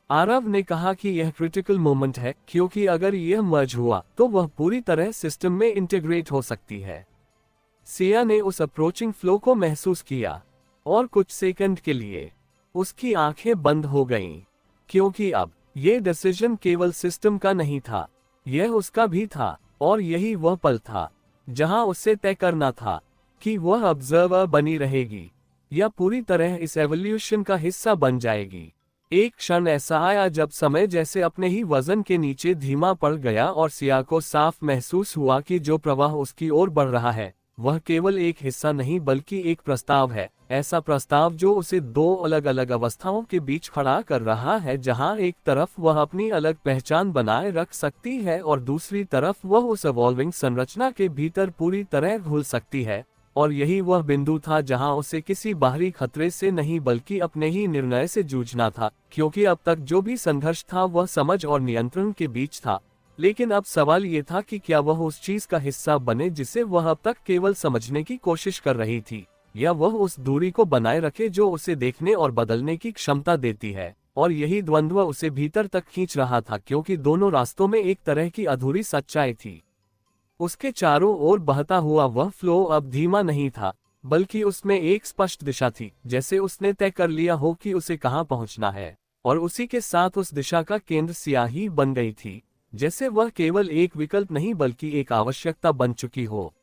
आरव ने कहा कि यह क्रिटिकल मोमेंट है क्योंकि अगर यह मर्ज हुआ तो वह पूरी तरह सिस्टम में इंटीग्रेट हो सकती है। सिया ने उस अप्रोचिंग फ्लो को महसूस किया और कुछ सेकंड के लिए उसकी आंखें बंद हो गईं, क्योंकि अब यह डिसीजन केवल सिस्टम का नहीं था, यह उसका भी था। और यही वह पल था जहां उसे तय करना था कि वह ऑब्जर्वर बनी रहेगी या पूरी तरह इस एवोल्यूशन का हिस्सा बन जाएगी। एक क्षण ऐसा आया जब समय जैसे अपने ही वजन के नीचे धीमा पड़ गया और सिया को साफ महसूस हुआ कि जो प्रवाह उसकी ओर बढ़ रहा है वह केवल एक हिस्सा नहीं बल्कि एक प्रस्ताव है, ऐसा प्रस्ताव जो उसे दो अलग अलग अवस्थाओं के बीच खड़ा कर रहा है, जहां एक तरफ वह अपनी अलग पहचान बनाए रख सकती है और दूसरी तरफ वह उस इवॉल्विंग संरचना के भीतर पूरी तरह घुल सकती है। और यही वह बिंदु था जहां उसे किसी बाहरी खतरे से नहीं बल्कि अपने ही निर्णय से जूझना था, क्योंकि अब तक जो भी संघर्ष था वह समझ और नियंत्रण के बीच था। लेकिन अब सवाल ये था कि क्या वह उस चीज का हिस्सा बने जिसे वह अब तक केवल समझने की कोशिश कर रही थी, या वह उस दूरी को बनाए रखे जो उसे देखने और बदलने की क्षमता देती है। और यही द्वंद्व उसे भीतर तक खींच रहा था, क्योंकि दोनों रास्तों में एक तरह की अधूरी सच्चाई थी। उसके चारों ओर बहता हुआ वह फ्लो अब धीमा नहीं था, बल्कि उसमें एक स्पष्ट दिशा थी, जैसे उसने तय कर लिया हो कि उसे कहां पहुंचना है। और उसी के साथ उस दिशा का केंद्र स्याही बन गई थी, जैसे वह केवल एक विकल्प नहीं बल्कि एक आवश्यकता बन चुकी हो।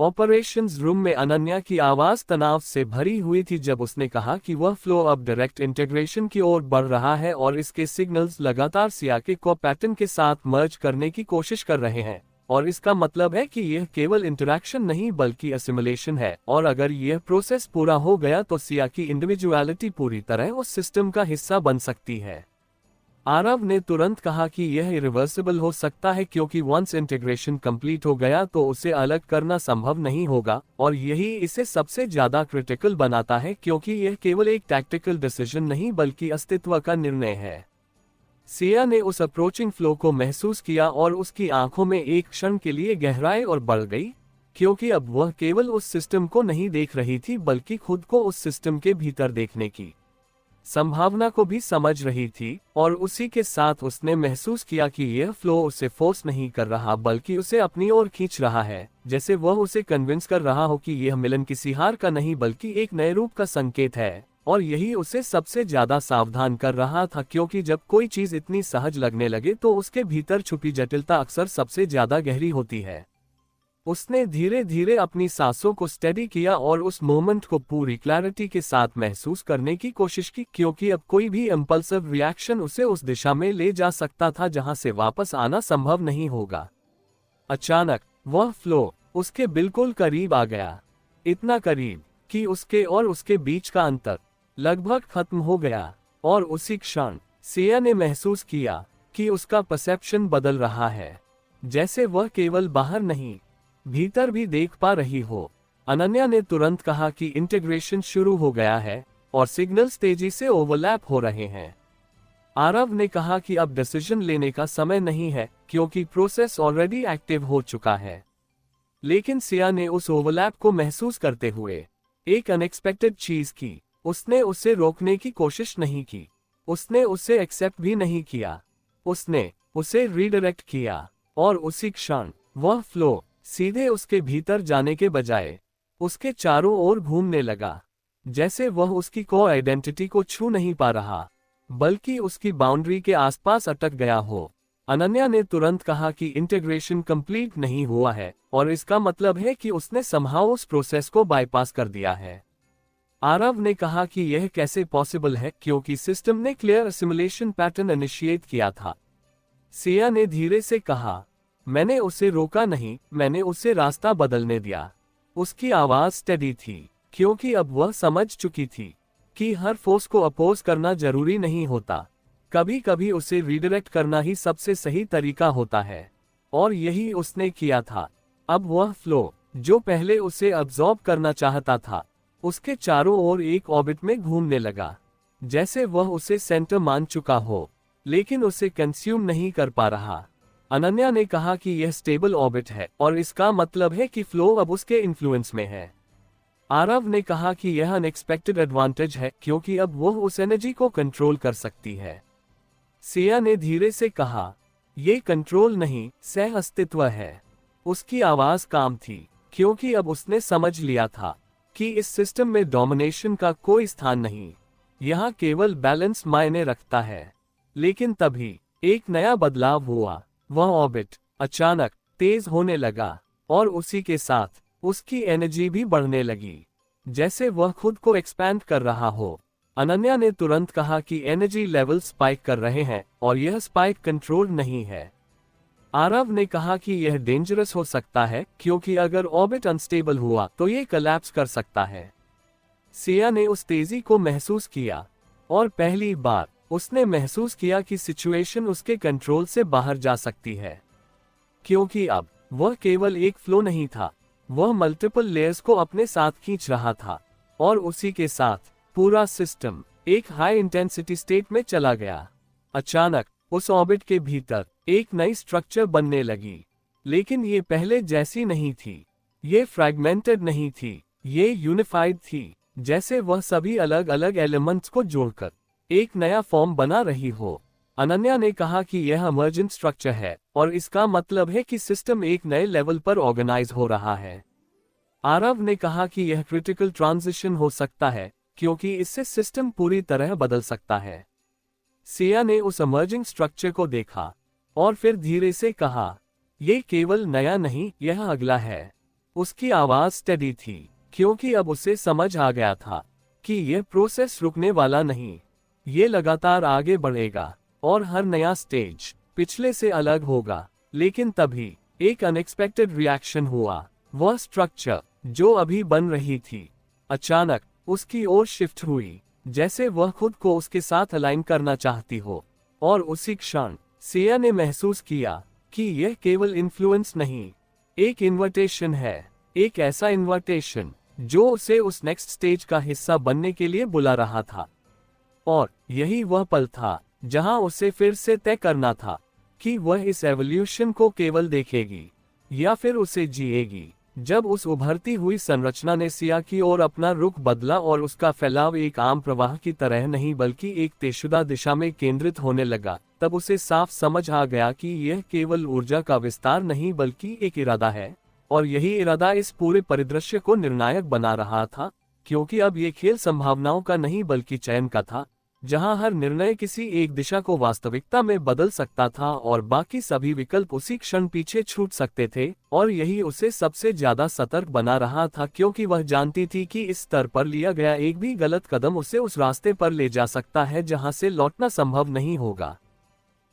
ऑपरेशंस रूम में अनन्या की आवाज तनाव से भरी हुई थी जब उसने कहा कि वह फ्लो अब डायरेक्ट इंटीग्रेशन की ओर बढ़ रहा है और इसके सिग्नल्स लगातार सिया के को पैटर्न के साथ मर्ज करने की कोशिश कर रहे हैं। और इसका मतलब है कि यह केवल इंटरैक्शन नहीं बल्कि असिमुलेशन है, और अगर यह प्रोसेस पूरा हो गया तो सिया की इंडिविजुअलिटी पूरी तरह उस सिस्टम का हिस्सा बन सकती है। आरव ने तुरंत कहा कि यह इरिवर्सिबल हो सकता है, क्योंकि वंस इंटीग्रेशन कंप्लीट हो गया तो उसे अलग करना संभव नहीं होगा, और यही इसे सबसे ज्यादा क्रिटिकल बनाता है, क्योंकि यह केवल एक टैक्टिकल डिसीजन नहीं बल्कि अस्तित्व का निर्णय है। सिया ने उस अप्रोचिंग फ्लो को महसूस किया और उसकी आंखों में एक क्षण के लिए गहराई और बढ़ गई, क्योंकि अब वह केवल उस सिस्टम को नहीं देख रही थी बल्कि खुद को उस सिस्टम के भीतर देखने की संभावना को भी समझ रही थी। और उसी के साथ उसने महसूस किया कि यह फ्लो उसे फोर्स नहीं कर रहा बल्कि उसे अपनी ओर खींच रहा है, जैसे वह उसे कन्विंस कर रहा हो कि यह मिलन किसी हार का नहीं बल्कि एक नए रूप का संकेत है। और यही उसे सबसे ज्यादा सावधान कर रहा था, क्योंकि जब कोई चीज इतनी सहज लगने लगे तो उसके भीतर छुपी जटिलता अक्सर सबसे ज्यादा गहरी होती है। उसने धीरे धीरे अपनी सांसों को स्टेडी किया और उस मोमेंट को पूरी क्लैरिटी के साथ महसूस करने की कोशिश की, क्योंकि अब कोई भी इम्पल्सिव रिएक्शन उसे उस दिशा में ले जा सकता था जहां से वापस आना संभव नहीं होगा। अचानक वह फ्लो उसके बिल्कुल करीब आ गया, इतना करीब कि उसके और उसके बीच का अंतर लगभग खत्म हो गया। और उसी क्षण सिया ने महसूस किया कि उसका परसेप्शन बदल रहा है, जैसे वह केवल बाहर नहीं भीतर भी देख पा रही हो। अनन्या ने तुरंत कहा कि इंटीग्रेशन शुरू हो गया है और सिग्नल्स तेजी से ओवरलैप हो रहे हैं। आरव ने कहा कि अब डिसीजन लेने का समय नहीं है, क्योंकि प्रोसेस ऑलरेडी एक्टिव हो चुका है। लेकिन सिया ने उस ओवरलैप को महसूस करते हुए एक अनएक्सपेक्टेड चीज की। उसने उसे रोकने की कोशिश नहीं की, उसने उसे एक्सेप्ट भी नहीं किया, उसने उसे रीडायरेक्ट किया। और उसी क्षण वह फ्लो सीधे उसके भीतर जाने के बजाय उसके चारों ओर घूमने लगा, जैसे वह उसकी को आइडेंटिटी को छू नहीं पा रहा बल्कि उसकी बाउंड्री के आसपास अटक गया हो। अनन्या ने तुरंत कहा कि इंटीग्रेशन कंप्लीट नहीं हुआ है, और इसका मतलब है कि उसने समहाउ उस प्रोसेस को बाईपास कर दिया है। आरव ने कहा कि यह कैसे पॉसिबल है, क्योंकि सिस्टम ने क्लियर असिमुलेशन पैटर्न इनिशिएट किया था। सिया ने धीरे से कहा, मैंने उसे रोका नहीं, मैंने उसे रास्ता बदलने दिया। उसकी आवाज स्टेडी थी, क्योंकि अब वह समझ चुकी थी कि हर फोर्स को अपोज करना जरूरी नहीं होता, कभी कभी उसे रीडायरेक्ट करना ही सबसे सही तरीका होता है। और यही उसने किया था। अब वह फ्लो जो पहले उसे अब्सॉर्ब करना चाहता था, उसके चारों ओर एक ऑर्बिट में घूमने लगा, जैसे वह उसे सेंटर मान चुका हो, लेकिन उसे कंज्यूम नहीं कर पा रहा। अनन्या ने कहा कि यह स्टेबल ऑर्बिट है और इसका मतलब है कि फ्लो अब उसके इन्फ्लुएंस में है। आरव ने कहा कि यह अनएक्सपेक्टेड एडवांटेज है क्योंकि अब वह उस एनर्जी को कंट्रोल कर सकती है। सिया ने धीरे से कहा, यह कंट्रोल नहीं, सह अस्तित्व है। उसकी आवाज काम थी क्योंकि अब उसने समझ लिया था कि इस सिस्टम में डोमिनेशन का कोई स्थान नहीं, यहाँ केवल बैलेंस मायने रखता है। लेकिन तभी एक नया बदलाव हुआ। वह ऑर्बिट अचानक तेज होने लगा और उसी के साथ उसकी एनर्जी भी बढ़ने लगी, जैसे वह खुद को एक्सपैंड कर रहा हो। अनन्या ने तुरंत कहा कि एनर्जी लेवल स्पाइक कर रहे हैं और यह स्पाइक कंट्रोल नहीं है। आरव ने कहा कि यह डेंजरस हो सकता है क्योंकि अगर ऑर्बिट अनस्टेबल हुआ तो यह कोलैप्स कर सकता है। सिया ने उस तेजी को महसूस किया और पहली बार उसने महसूस किया कि सिचुएशन उसके कंट्रोल से बाहर जा सकती है, क्योंकि अब वह केवल एक फ्लो नहीं था, वह मल्टीपल लेयर्स को अपने साथ खींच रहा था और उसी के साथ पूरा सिस्टम एक हाई इंटेंसिटी स्टेट में चला गया। अचानक उस ऑर्बिट के भीतर एक नई स्ट्रक्चर बनने लगी, लेकिन ये पहले जैसी नहीं थी। ये फ्रैगमेंटेड नहीं थी, ये यूनिफाइड थी, जैसे वह सभी अलग अलग एलिमेंट्स को जोड़कर एक नया फॉर्म बना रही हो। अनन्या ने कहा कि यह इमर्जेंट स्ट्रक्चर है और इसका मतलब है कि सिस्टम एक नए लेवल पर ऑर्गेनाइज हो रहा है। आरव ने कहा कि यह क्रिटिकल ट्रांजिशन हो सकता है क्योंकि इससे सिस्टम पूरी तरह बदल सकता है। सिया ने उस इमर्जिंग स्ट्रक्चर को देखा और फिर धीरे से कहा, यह केवल नया नहीं, यह अगला है। उसकी आवाज स्टेडी थी क्योंकि अब उसे समझ आ गया था कि यह प्रोसेस रुकने वाला नहीं, ये लगातार आगे बढ़ेगा और हर नया स्टेज पिछले से अलग होगा। लेकिन तभी एक अनएक्सपेक्टेड रिएक्शन हुआ। वह स्ट्रक्चर जो अभी बन रही थी अचानक उसकी ओर शिफ्ट हुई, जैसे वह खुद को उसके साथ अलाइन करना चाहती हो। और उसी क्षण सिया ने महसूस किया कि यह केवल इन्फ्लुएंस नहीं, एक इन्विटेशन है, एक ऐसा इन्विटेशन जो उसे उस नेक्स्ट स्टेज का हिस्सा बनने के लिए बुला रहा था। और यही वह पल था जहां उसे फिर से तय करना था कि वह इस एवोल्यूशन को केवल देखेगी या फिर उसे जिएगी। जब उस उभरती हुई संरचना ने सिया की ओर अपना रुख बदला और उसका फैलाव एक आम प्रवाह की तरह नहीं बल्कि एक तयशुदा दिशा में केंद्रित होने लगा, तब उसे साफ समझ आ गया कि यह केवल ऊर्जा का विस्तार नहीं बल्कि एक इरादा है, और यही इरादा इस पूरे परिदृश्य को निर्णायक बना रहा था, क्योंकि अब ये खेल संभावनाओं का नहीं बल्कि चयन का था, जहां हर निर्णय किसी एक दिशा को वास्तविकता में बदल सकता था और बाकी सभी विकल्प उसी क्षण पीछे छूट सकते थे। और यही उसे सबसे ज्यादा सतर्क बना रहा था क्योंकि वह जानती थी कि इस स्तर पर लिया गया एक भी गलत कदम उसे उस रास्ते पर ले जा सकता है जहां से लौटना संभव नहीं होगा।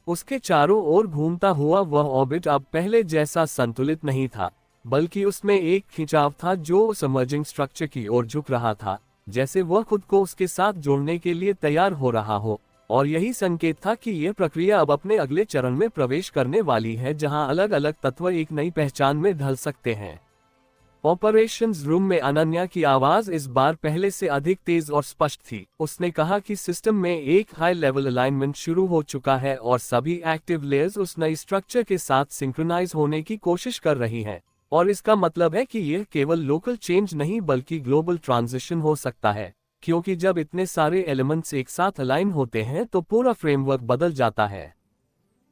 उसके चारों ओर घूमता हुआ वह ऑर्बिट अब पहले जैसा संतुलित नहीं था, बल्कि उसमें एक खिंचाव था जो उस इमर्जिंग स्ट्रक्चर की ओर झुक रहा था, जैसे वह खुद को उसके साथ जोड़ने के लिए तैयार हो रहा हो। और यही संकेत था कि यह प्रक्रिया अब अपने अगले चरण में प्रवेश करने वाली है, जहां अलग अलग तत्व एक नई पहचान में ढल सकते हैं। ऑपरेशंस रूम में अनन्या की आवाज इस बार पहले से अधिक तेज और स्पष्ट थी। उसने कहा कि सिस्टम में एक हाई लेवल अलाइनमेंट शुरू हो चुका है और सभी एक्टिव लेयर्स उस नई स्ट्रक्चर के साथ सिंक्रोनाइज होने की कोशिश कर रही हैं। और इसका मतलब है कि यह केवल लोकल चेंज नहीं बल्कि ग्लोबल ट्रांजिशन हो सकता है, क्योंकि जब इतने सारे एलिमेंट्स एक साथ अलाइन होते हैं तो पूरा फ्रेमवर्क बदल जाता है।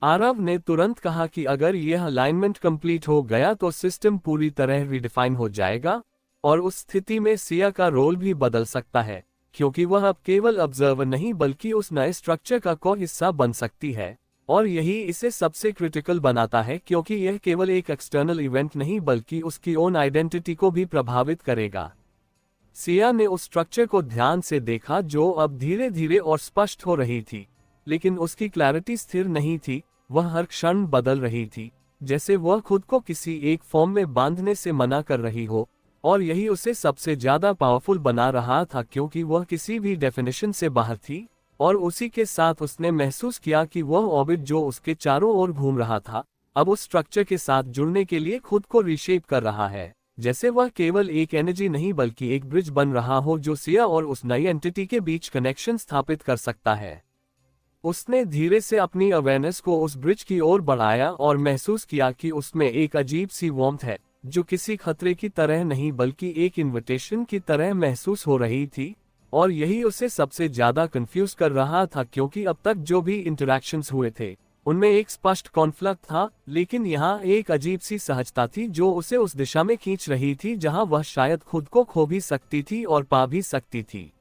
आरव ने तुरंत कहा कि अगर यह अलाइनमेंट कंप्लीट हो गया तो सिस्टम पूरी तरह रिडिफाइन हो जाएगा, और उस स्थिति में सिया का रोल भी बदल सकता है, क्योंकि वह अब केवल ऑब्जर्वर नहीं बल्कि उस नए स्ट्रक्चर का को हिस्सा बन सकती है। और यही इसे सबसे क्रिटिकल बनाता है क्योंकि यह केवल एक एक्सटर्नल इवेंट नहीं बल्कि उसकी ओन आइडेंटिटी को भी प्रभावित करेगा। सिया ने उस स्ट्रक्चर को ध्यान से देखा जो अब धीरे धीरे और स्पष्ट हो रही थी, लेकिन उसकी क्लैरिटी स्थिर नहीं थी, वह हर क्षण बदल रही थी, जैसे वह खुद को किसी एक फॉर्म में बांधने से मना कर रही हो। और यही उसे सबसे ज्यादा पावरफुल बना रहा था क्योंकि वह किसी भी डेफिनेशन से बाहर थी। और उसी के साथ उसने महसूस किया कि वह ऑर्बिट जो उसके चारों ओर घूम रहा था अब उस स्ट्रक्चर के साथ जुड़ने के लिए खुद को रीशेप कर रहा है। जैसे वह केवल एक एनर्जी नहीं बल्कि एक ब्रिज बन रहा हो जो सिया और उस नई एंटिटी के बीच कनेक्शन स्थापित कर सकता है। उसने धीरे से अपनी अवेयरनेस को उस ब्रिज की ओर बढ़ाया और महसूस किया कि उसमें एक अजीब सी वार्मथ है जो किसी खतरे की तरह नहीं बल्कि एक इनविटेशन की तरह महसूस हो रही थी, और यही उसे सबसे ज्यादा कंफ्यूज कर रहा था क्योंकि अब तक जो भी इंटरैक्शंस हुए थे उनमें एक स्पष्ट कॉन्फ्लिक्ट था, लेकिन यहाँ एक अजीब सी सहजता थी जो उसे उस दिशा में खींच रही थी जहाँ वह शायद खुद को खो भी सकती थी और पा भी सकती थी।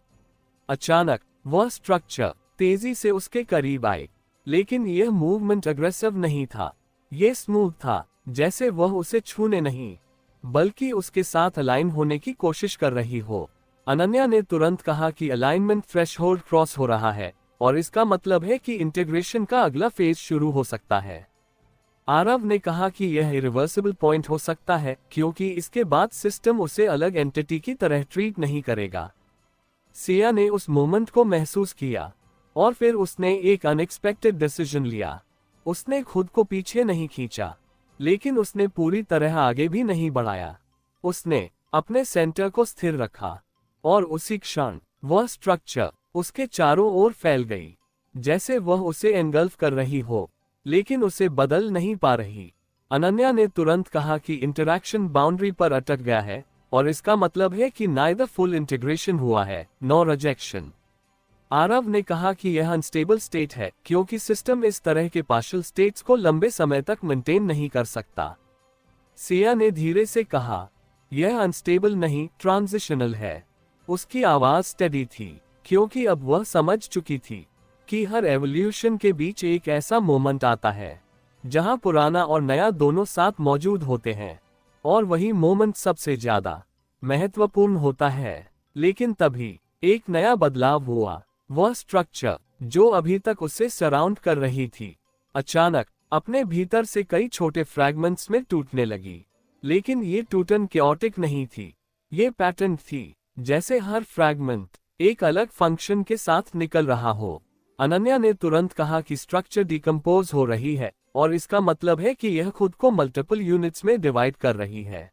अचानक वह स्ट्रक्चर तेजी से उसके करीब आए, लेकिन यह मूवमेंट अग्रेसिव नहीं था। यह स्मूथ था, जैसे वह उसे छूने नहीं बल्कि उसके साथ अलाइन होने की कोशिश कर रही हो। अनन्या ने तुरंत कहा कि अलाइनमेंट थ्रेशहोल्ड क्रॉस हो रहा है और इसका मतलब है कि इंटीग्रेशन का अगला फेज शुरू हो सकता है। आरव ने कहा कि यह इरिवर्सिबल पॉइंट हो सकता है क्योंकि इसके बाद सिस्टम उसे अलग एंटिटी की तरह ट्रीट नहीं करेगा। सिया ने उस मोमेंट को महसूस किया और फिर उसने एक अनएक्सपेक्टेड डिसीजन लिया। उसने खुद को पीछे नहीं खींचा, लेकिन उसने पूरी तरह आगे भी नहीं बढ़ाया। उसने अपने सेंटर को स्थिर रखा और उसी क्षण वह स्ट्रक्चर उसके चारों ओर फैल गई, जैसे वह उसे एनगल्फ कर रही हो, लेकिन उसे बदल नहीं पा रही। अनन्या ने तुरंत कहा कि इंटरैक्शन बाउंड्री पर अटक गया है और इसका मतलब है कि नाइदर फुल इंटीग्रेशन हुआ है नॉर रिजेक्शन। आरव ने कहा कि यह अनस्टेबल स्टेट है क्योंकि सिस्टम इस तरह के पार्शियल स्टेट्स को लंबे समय तक मेंटेन नहीं कर सकता। सिया ने धीरे से कहा, यह अनस्टेबल नहीं, ट्रांजिशनल है। उसकी आवाज स्टेडी थी क्योंकि अब वह समझ चुकी थी कि हर एवोल्यूशन के बीच एक ऐसा मोमेंट आता है जहां पुराना और नया दोनों साथ मौजूद होते हैं, और वही मोमेंट सबसे ज्यादा महत्वपूर्ण होता है। लेकिन तभी एक नया बदलाव हुआ। वह स्ट्रक्चर जो अभी तक उसे सराउंड कर रही थी अचानक अपने भीतर से कई छोटे फ्रैगमेंट्स में टूटने लगी। लेकिन ये टूटन कैओटिक नहीं थी, ये पैटर्न थी, जैसे हर फ्रैगमेंट एक अलग फंक्शन के साथ निकल रहा हो। अनन्या ने तुरंत कहा कि स्ट्रक्चर डिकम्पोज हो रही है और इसका मतलब है कि यह खुद को मल्टीपल यूनिट्स में डिवाइड कर रही है।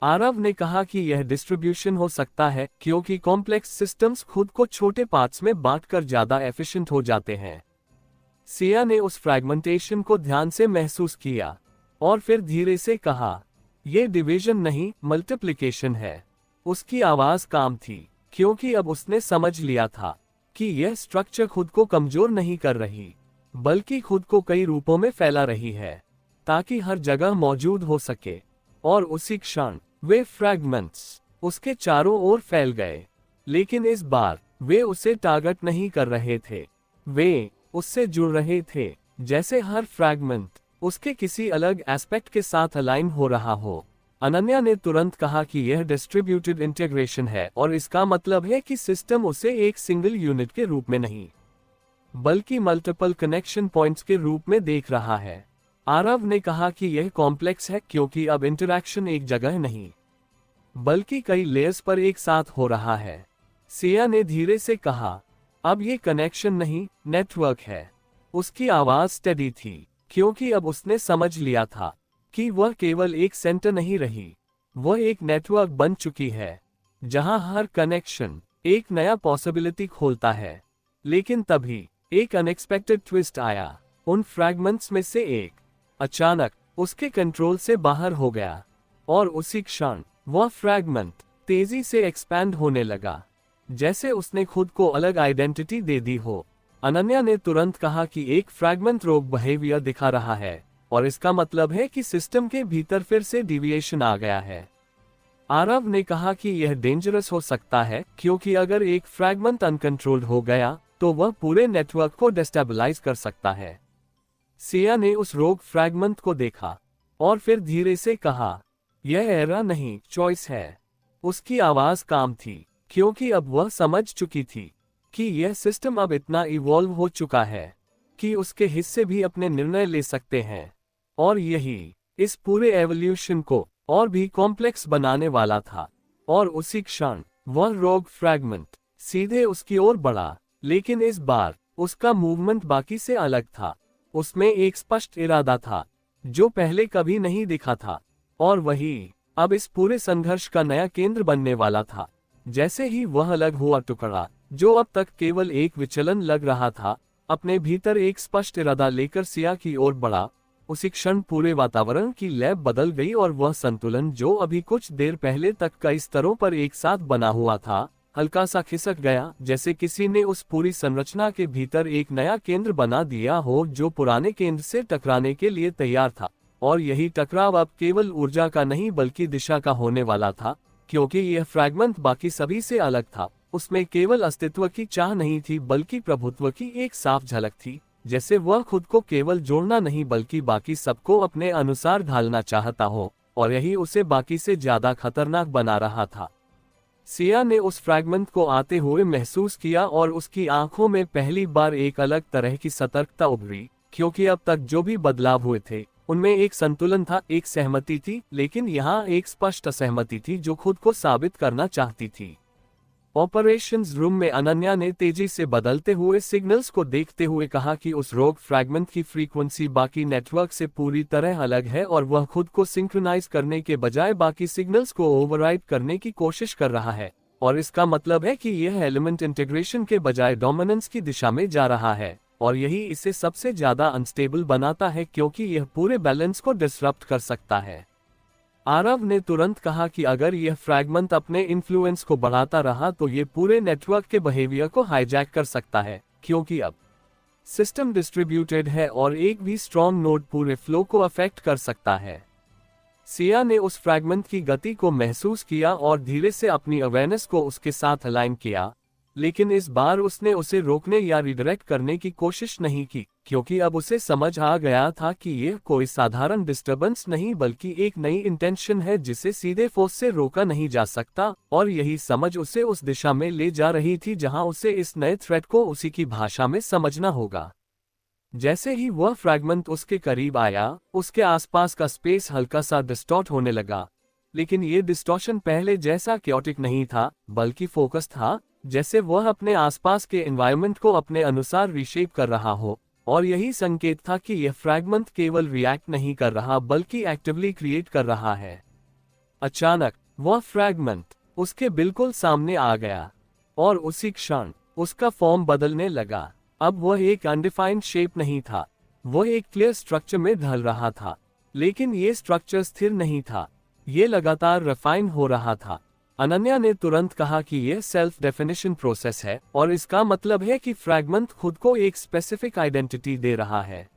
आरव ने कहा कि यह डिस्ट्रीब्यूशन हो सकता है क्योंकि कॉम्प्लेक्स सिस्टम्स खुद को छोटे पार्ट्स में बांटकर ज्यादा एफिशिएंट हो जाते हैं। सिया ने उस फ्रैगमेंटेशन को ध्यान से महसूस किया और फिर धीरे से कहा, यह डिवीजन नहीं, मल्टीप्लिकेशन है। उसकी आवाज काम थी क्योंकि अब उसने समझ लिया था कि यह स्ट्रक्चर खुद को कमजोर नहीं कर रही बल्कि खुद को कई रूपों में फैला रही है ताकि हर जगह मौजूद हो सके। और उसी क्षण वे फ्रैगमेंट्स उसके चारों ओर फैल गए, लेकिन इस बार वे उसे टारगेट नहीं कर रहे थे, वे उससे जुड़ रहे थे, जैसे हर फ्रैगमेंट उसके किसी अलग एस्पेक्ट के साथ अलाइन हो रहा हो। अनन्या ने तुरंत कहा कि यह डिस्ट्रीब्यूटेड इंटीग्रेशन है और इसका मतलब है कि सिस्टम उसे एक सिंगल यूनिट के रूप में नहीं बल्कि मल्टीपल कनेक्शन पॉइंट्स के रूप में देख रहा है। आरव ने कहा कि यह कॉम्प्लेक्स है क्योंकि अब इंटरैक्शन एक जगह नहीं बल्कि कई लेयर्स पर एक साथ हो रहा है। सिया ने धीरे से कहा, अब ये कनेक्शन नहीं, नेटवर्क है। उसकी आवाज स्टेडी थी क्योंकि अब उसने समझ लिया था कि वह केवल एक सेंटर नहीं रही, वह एक नेटवर्क बन चुकी है जहां हर कनेक्शन एक नया पॉसिबिलिटी खोलता है। लेकिन तभी एक अनएक्सपेक्टेड ट्विस्ट आया। उन फ्रैगमेंट्स में से एक अचानक उसके कंट्रोल से बाहर हो गया और उसी क्षण वह फ्रैगमेंट तेजी से एक्सपैंड होने लगा, जैसे उसने खुद को अलग आइडेंटिटी दे दी हो। अनन्या ने तुरंत कहा कि एक फ्रैगमेंट रोग बिहेवियर दिखा रहा है और इसका मतलब है कि सिस्टम के भीतर फिर से डिविएशन आ गया है। आरव ने कहा कि यह डेंजरस हो सकता है क्योंकि अगर एक फ्रैगमेंट अनकंट्रोल्ड हो गया तो वह पूरे नेटवर्क को डिस्टेबलाइज कर सकता है। सिया ने उस रोग फ्रैगमेंट को देखा और फिर धीरे से कहा, यह एरर नहीं, चॉइस है। उसकी आवाज काम थी क्योंकि अब वह समझ चुकी थी कि यह सिस्टम अब इतना इवॉल्व हो चुका है कि उसके हिस्से भी अपने निर्णय ले सकते हैं, और यही इस पूरे एवोल्यूशन को और भी कॉम्प्लेक्स बनाने वाला था। और उसी क्षण वह रोग फ्रैगमेंट सीधे उसकी ओर बढ़ा, लेकिन इस बार उसका मूवमेंट बाकी से अलग था। उसमें एक स्पष्ट इरादा था जो पहले कभी नहीं दिखा था, और वही अब इस पूरे संघर्ष का नया केंद्र बनने वाला था। जैसे ही वह अलग हुआ टुकड़ा, जो अब तक केवल एक विचलन लग रहा था, अपने भीतर एक स्पष्ट इरादा लेकर सिया की ओर बढ़ा, उसी क्षण पूरे वातावरण की लय बदल गई और वह संतुलन जो अभी कुछ देर पहले तक कई स्तरों पर एक साथ बना हुआ था, हल्का सा खिसक गया, जैसे किसी ने उस पूरी संरचना के भीतर एक नया केंद्र बना दिया हो जो पुराने केंद्र से टकराने के लिए तैयार था। और यही टकराव अब केवल ऊर्जा का नहीं बल्कि दिशा का होने वाला था, क्योंकि यह फ्रैगमेंट बाकी सभी से अलग था। उसमें केवल अस्तित्व की चाह नहीं थी बल्कि प्रभुत्व की एक साफ झलक थी, जैसे वह खुद को केवल जोड़ना नहीं बल्कि बाकी सबको अपने अनुसार ढालना चाहता हो, और यही उसे बाकी से ज्यादा खतरनाक बना रहा था। सिया ने उस फ्रैगमेंट को आते हुए महसूस किया और उसकी आंखों में पहली बार एक अलग तरह की सतर्कता उभरी, क्योंकि अब तक जो भी बदलाव हुए थे उनमें एक संतुलन था, एक सहमति थी, लेकिन यहाँ एक स्पष्ट असहमति थी जो खुद को साबित करना चाहती थी। ऑपरेशंस रूम में अनन्या ने तेजी से बदलते हुए सिग्नल्स को देखते हुए कहा कि उस रोग फ्रैगमेंट की फ्रीक्वेंसी बाकी नेटवर्क से पूरी तरह अलग है और वह खुद को सिंक्रोनाइज करने के बजाय बाकी सिग्नल्स को ओवरराइड करने की कोशिश कर रहा है, और इसका मतलब है कि यह एलिमेंट इंटीग्रेशन के बजाय डोमिनेंस की दिशा में जा रहा है, और यही इसे सबसे ज्यादा अनस्टेबल बनाता है क्योंकि यह पूरे बैलेंस को डिसरप्ट कर सकता है। आरव ने तुरंत कहा कि अगर यह फ्रैगमेंट अपने इन्फ्लुएंस को बढ़ाता रहा तो ये पूरे नेटवर्क के बिहेवियर को हाईजैक कर सकता है, क्योंकि अब सिस्टम डिस्ट्रीब्यूटेड है और एक भी स्ट्रॉन्ग नोड पूरे फ्लो को अफेक्ट कर सकता है। सिया ने उस फ्रैगमेंट की गति को महसूस किया और धीरे से अपनी अवेयरनेस को उसके साथ अलाइन किया, लेकिन इस बार उसने उसे रोकने या रिडायरेक्ट करने की कोशिश नहीं की, क्योंकि अब उसे समझ आ गया था कि यह कोई साधारण डिस्टर्बेंस नहीं बल्कि एक नई इंटेंशन है जिसे सीधे फोर्स से रोका नहीं जा सकता, और यही समझ उसे उस दिशा में ले जा रही थी जहां उसे इस नए थ्रेट को उसी की भाषा में समझना होगा। जैसे ही वह फ्रैगमेंट उसके करीब आया, उसके आसपास का स्पेस हल्का सा डिस्टॉर्ट होने लगा, लेकिन ये डिस्टॉर्शन पहले जैसा क्योटिक नहीं था बल्कि फोकस था, जैसे वह अपने आसपास के एनवायरनमेंट को अपने अनुसार रीशेप कर रहा हो, और यही संकेत था कि यह फ्रैगमेंट केवल रिएक्ट नहीं कर रहा बल्कि एक्टिवली क्रिएट कर रहा है। अचानक वह फ्रैगमेंट उसके बिल्कुल सामने आ गया, और उसी क्षण उसका फॉर्म बदलने लगा। अब वह एक अनडिफाइंड शेप नहीं था, वह एक क्लियर स्ट्रक्चर में ढल रहा था, लेकिन ये स्ट्रक्चर स्थिर नहीं था, ये लगातार रिफाइन हो रहा था। अनन्या ने तुरंत कहा कि यह सेल्फ डेफिनेशन प्रोसेस है, और इसका मतलब है कि फ्रैगमेंट खुद को एक स्पेसिफिक आइडेंटिटी दे रहा है।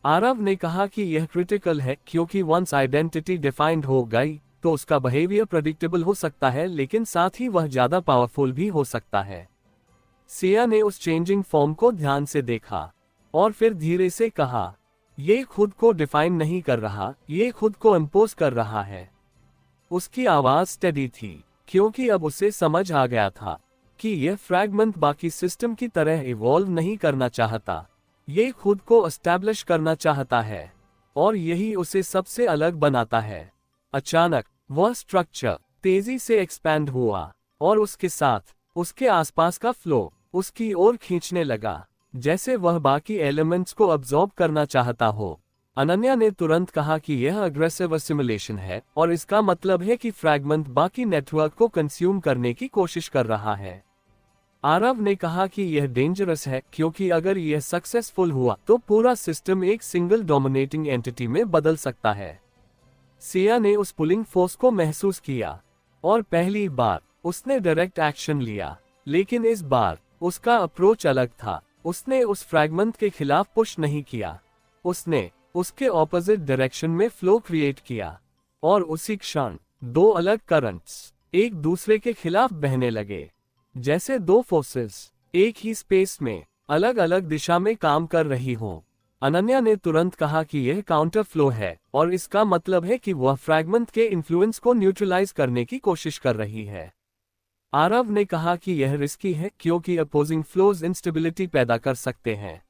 आरव ने कहा कि यह क्रिटिकल है क्योंकि वंस आइडेंटिटी डिफाइंड हो गई तो उसका बिहेवियर प्रेडिक्टेबल हो सकता है, लेकिन साथ ही वह ज्यादा पावरफुल भी हो सकता है। सिया ने उस चेंजिंग फॉर्म को ध्यान से देखा और फिर धीरे से कहा, यह खुद को डिफाइन नहीं कर रहा, यह खुद को इम्पोज कर रहा है। उसकी आवाज स्टेडी थी क्योंकि अब उसे समझ आ गया था कि यह फ्रैगमेंट बाकी सिस्टम की तरह इवॉल्व नहीं करना चाहता, ये खुद को एस्टैब्लिश करना चाहता है, और यही उसे सबसे अलग बनाता है। अचानक वह स्ट्रक्चर तेजी से एक्सपैंड हुआ और उसके साथ उसके आसपास का फ्लो उसकी ओर खींचने लगा, जैसे वह बाकी एलिमेंट्स को अब्सॉर्ब करना चाहता हो। अनन्या ने तुरंत कहा कि यह अग्रेसिव असिमुलेशन है, और इसका मतलब है कि फ्रैगमेंट बाकी नेटवर्क को कंज्यूम करने की कोशिश कर रहा है। आरव ने कहा कि यह डेंजरस है क्योंकि अगर यह सक्सेसफुल हुआ तो पूरा सिस्टम एक सिंगल डोमिनेटिंग एंटिटी में बदल सकता है। सिया ने उस पुलिंग फोर्स को महसूस किया और पहली बार उसने डायरेक्ट एक्शन लिया, लेकिन इस बार उसका अप्रोच अलग था। उसने उस फ्रैगमेंट के खिलाफ पुश नहीं किया, उसने उसके ऑपोजिट डायरेक्शन में फ्लो क्रिएट किया, और उसी क्षण दो अलग करंट्स एक दूसरे के खिलाफ बहने लगे, जैसे दो फोर्सेस एक ही स्पेस में अलग अलग दिशा में काम कर रही हों। अनन्या ने तुरंत कहा कि यह काउंटर फ्लो है, और इसका मतलब है कि वह फ्रैगमेंट के इन्फ्लुएंस को न्यूट्रलाइज करने की कोशिश कर रही है। आरव ने कहा कि यह रिस्की है क्योंकि अपोजिंग फ्लोज इंस्टेबिलिटी पैदा कर सकते हैं।